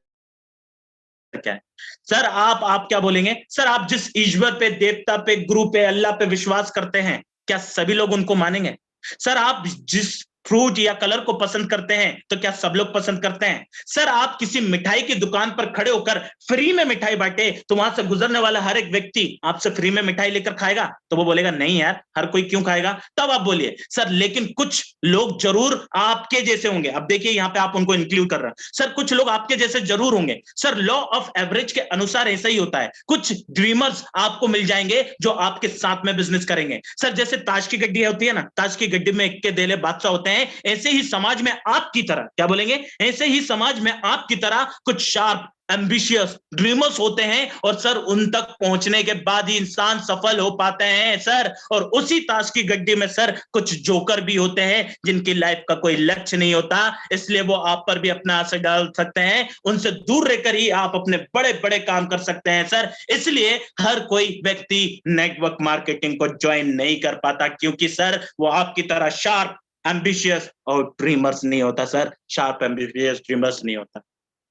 क्या है सर? आप क्या बोलेंगे सर? आप जिस ईश्वर पे, देवता पे, गुरु पे, अल्लाह पे विश्वास करते हैं, क्या सभी लोग उनको मानेंगे? सर आप जिस फ्रूट या कलर को पसंद करते हैं तो क्या सब लोग पसंद करते हैं? सर आप किसी मिठाई की दुकान पर खड़े होकर फ्री में मिठाई बांटे तो वहां से गुजरने वाला हर एक व्यक्ति आपसे फ्री में मिठाई लेकर खाएगा? तो वो बोलेगा नहीं यार, हर कोई क्यों खाएगा? तब आप बोलिए सर लेकिन कुछ लोग जरूर आपके जैसे होंगे। अब देखिए यहाँ पे आप उनको इंक्लूड कर रहे हैं सर, कुछ लोग आपके जैसे जरूर होंगे सर। लॉ ऑफ एवरेज के अनुसार ऐसा ही होता है। कुछ ड्रीमर्स आपको मिल जाएंगे जो आपके साथ में बिजनेस करेंगे सर। जैसे ताश की गड्डी होती है ना, ताश की गड्डी में इक्के देले बादशाह होते हैं, ऐसे ही समाज में आपकी तरह, क्या बोलेंगे, ऐसे ही समाज में आपकी तरह कुछ शार्प एम्बिशियस ड्रीमर्स होते हैं और सर उन तक पहुंचने के बाद ही इंसान सफल हो पाते हैं सर। और उसी ताश की गड्डी में सर कुछ जोकर भी होते हैं जिनकी लाइफ का कोई लक्ष्य नहीं होता, इसलिए वो आप पर भी अपना असर डाल सकते हैं। उनसे दूर रहकर ही आप अपने बड़े बड़े काम कर सकते हैं सर। इसलिए हर कोई व्यक्ति नेटवर्क मार्केटिंग को ज्वाइन नहीं कर पाता, क्योंकि सर वो आपकी तरह शार्प एम्बिशियस और ड्रीमर्स नहीं होता सर। शार्प एम्बिशियस ड्रीमर्स नहीं होता।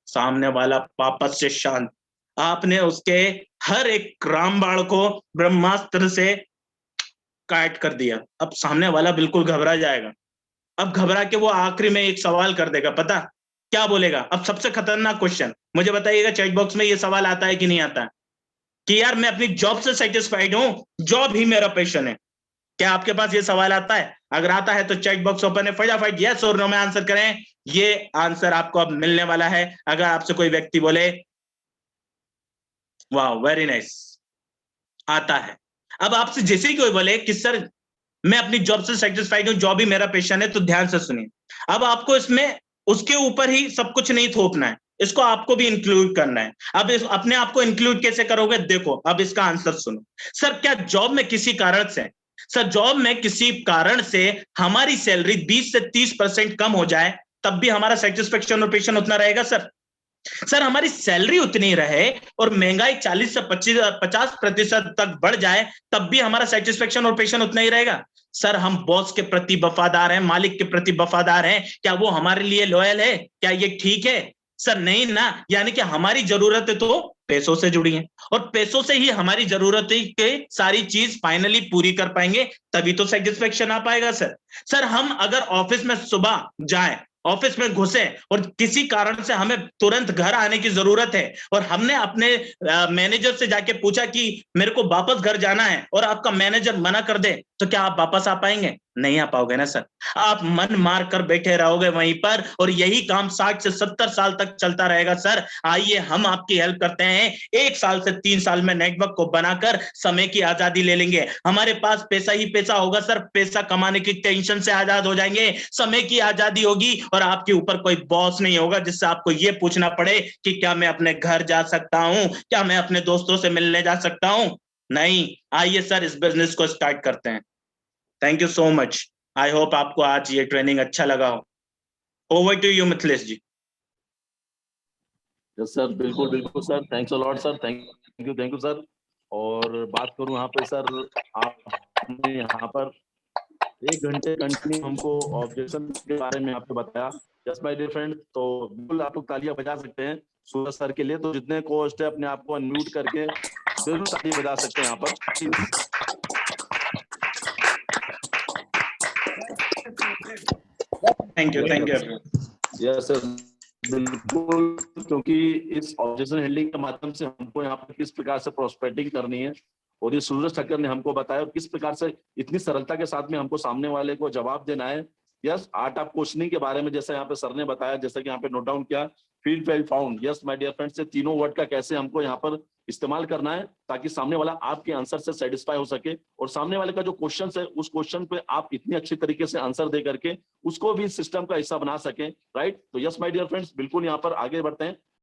सामने वाला वापस से शांत, आपने उसके हर एक रामबाण को ब्रह्मास्त्र से काट कर दिया। अब सामने वाला बिल्कुल घबरा जाएगा। अब घबरा के वो आखिरी में एक सवाल कर देगा, पता क्या बोलेगा? अब सबसे खतरनाक क्वेश्चन, मुझे बताइएगा चैट बॉक्स में ये सवाल आता है कि नहीं आता कि यार मैं अपनी जॉब से सेटिस्फाइड हूं, जॉब ही मेरा पैशन है। क्या आपके पास ये सवाल आता है? अगर आता है तो चैट बॉक्स ओपन है, फटाफट यस और नो में आंसर करें। ये आंसर आपको अब मिलने वाला है अगर आपसे कोई व्यक्ति बोले वाह वेरी नाइस, आता है। अब आपसे जैसे ही कोई बोले कि सर मैं अपनी जॉब से सेटिस्फाइड हूं, जॉब ही मेरा पैशन है, तो ध्यान से सुनिए। अब आपको इसमें उसके ऊपर ही सब कुछ नहीं थोपना है, इसको आपको भी इंक्लूड करना है। अब अपने आप को इंक्लूड कैसे करोगे? देखो अब इसका आंसर सुनो। सर क्या जॉब में किसी कारण से, सर जॉब में किसी कारण से हमारी सैलरी 20 से 30% कम हो जाए तब भी हमारा सेटिस्फेक्शन और पैशन उतना रहेगा सर? सर हमारी सैलरी उतनी रहे और महंगाई 40 से 50% तक बढ़ जाए तब भी हमारा सेटिस्फेक्शन और पैशन उतना ही रहेगा? सर हम बॉस के प्रति वफादार हैं, मालिक के प्रति वफादार हैं, क्या वो हमारे लिए लॉयल है? क्या ये ठीक है? सर नहीं ना। यानी कि हमारी जरूरतें तो पैसों से जुड़ी हैं और पैसों से ही हमारी जरूरतें के सारी चीज फाइनली पूरी कर पाएंगे, तभी तो सेटिस्फेक्शन आ पाएगा सर। सर हम अगर ऑफिस में सुबह जाएं, ऑफिस में घुसे और किसी कारण से हमें तुरंत घर आने की जरूरत है और हमने अपने मैनेजर से जाके पूछा कि मेरे को वापस घर जाना है और आपका मैनेजर मना कर दे, तो क्या आप वापस आ पाएंगे? नहीं आ पाओगे ना सर। आप मन मार कर बैठे रहोगे वहीं पर और यही काम 60 से 70 साल तक चलता रहेगा सर। आइए हम आपकी हेल्प करते हैं। 1 साल से 3 साल में नेटवर्क को बनाकर समय की आजादी ले लेंगे। हमारे पास पैसा ही पैसा होगा सर, पैसा कमाने की टेंशन से आजाद हो जाएंगे, समय की आजादी होगी और आपके ऊपर कोई बॉस नहीं होगा जिससे आपको ये पूछना पड़े कि क्या मैं अपने घर जा सकता हूं, क्या मैं अपने दोस्तों से मिलने जा सकता हूं। नहीं, आइए सर इस बिजनेस को स्टार्ट करते हैं। Thank you so much. I hope आपको आज ये ट्रेनिंग अच्छा लगा हो। Over to you Mithilesh ji. Yes sir, बिल्कुल बिल्कुल sir, thanks a lot sir, thank you sir. और बात करूं यहाँ पे सर, आपने यहाँ पर 1 घंटे कंटिन्यू हमको ऑब्जेक्शन के बारे में आपको बताया। यस माय डियर फ्रेंड, तो बिल्कुल आप लोग तालियां बजा सकते हैं सूरज सर के लिए। तो जितने कोस्ट है अपने आप को अनम्यूट करके बिल्कुल तालियां बजा सकते हैं यहाँ पर। थैंक यू यस सर, बिल्कुल, क्योंकि इस ऑब्जेक्शन हैंडलिंग के माध्यम से हमको यहाँ पर किस प्रकार से प्रोस्पेक्टिंग करनी है और ये सूरज ठक्कर ने हमको बताया और किस प्रकार से इतनी सरलता के साथ में हमको सामने वाले को जवाब देना है। यस, आर्ट ऑफ क्वेश्चनिंग के बारे में जैसे यहाँ पे सर ने बताया, जैसे कि यहाँ पे नोट डाउन किया, field well found. Yes my dear friends, ये तीनों वर्ड का कैसे हमको यहाँ पर इस्तेमाल करना है ताकि सामने वाला आपके आंसर से सेटिस्फाई हो सके और सामने वाले का जो क्वेश्चन है उस क्वेश्चन पे आप इतनी अच्छी तरीके से आंसर दे करके उसको भी सिस्टम का हिस्सा बना सके। राइट, तो यस माय डियर फ्रेंड्स, बिल्कुल यहाँ पर आगे बढ़ते हैं।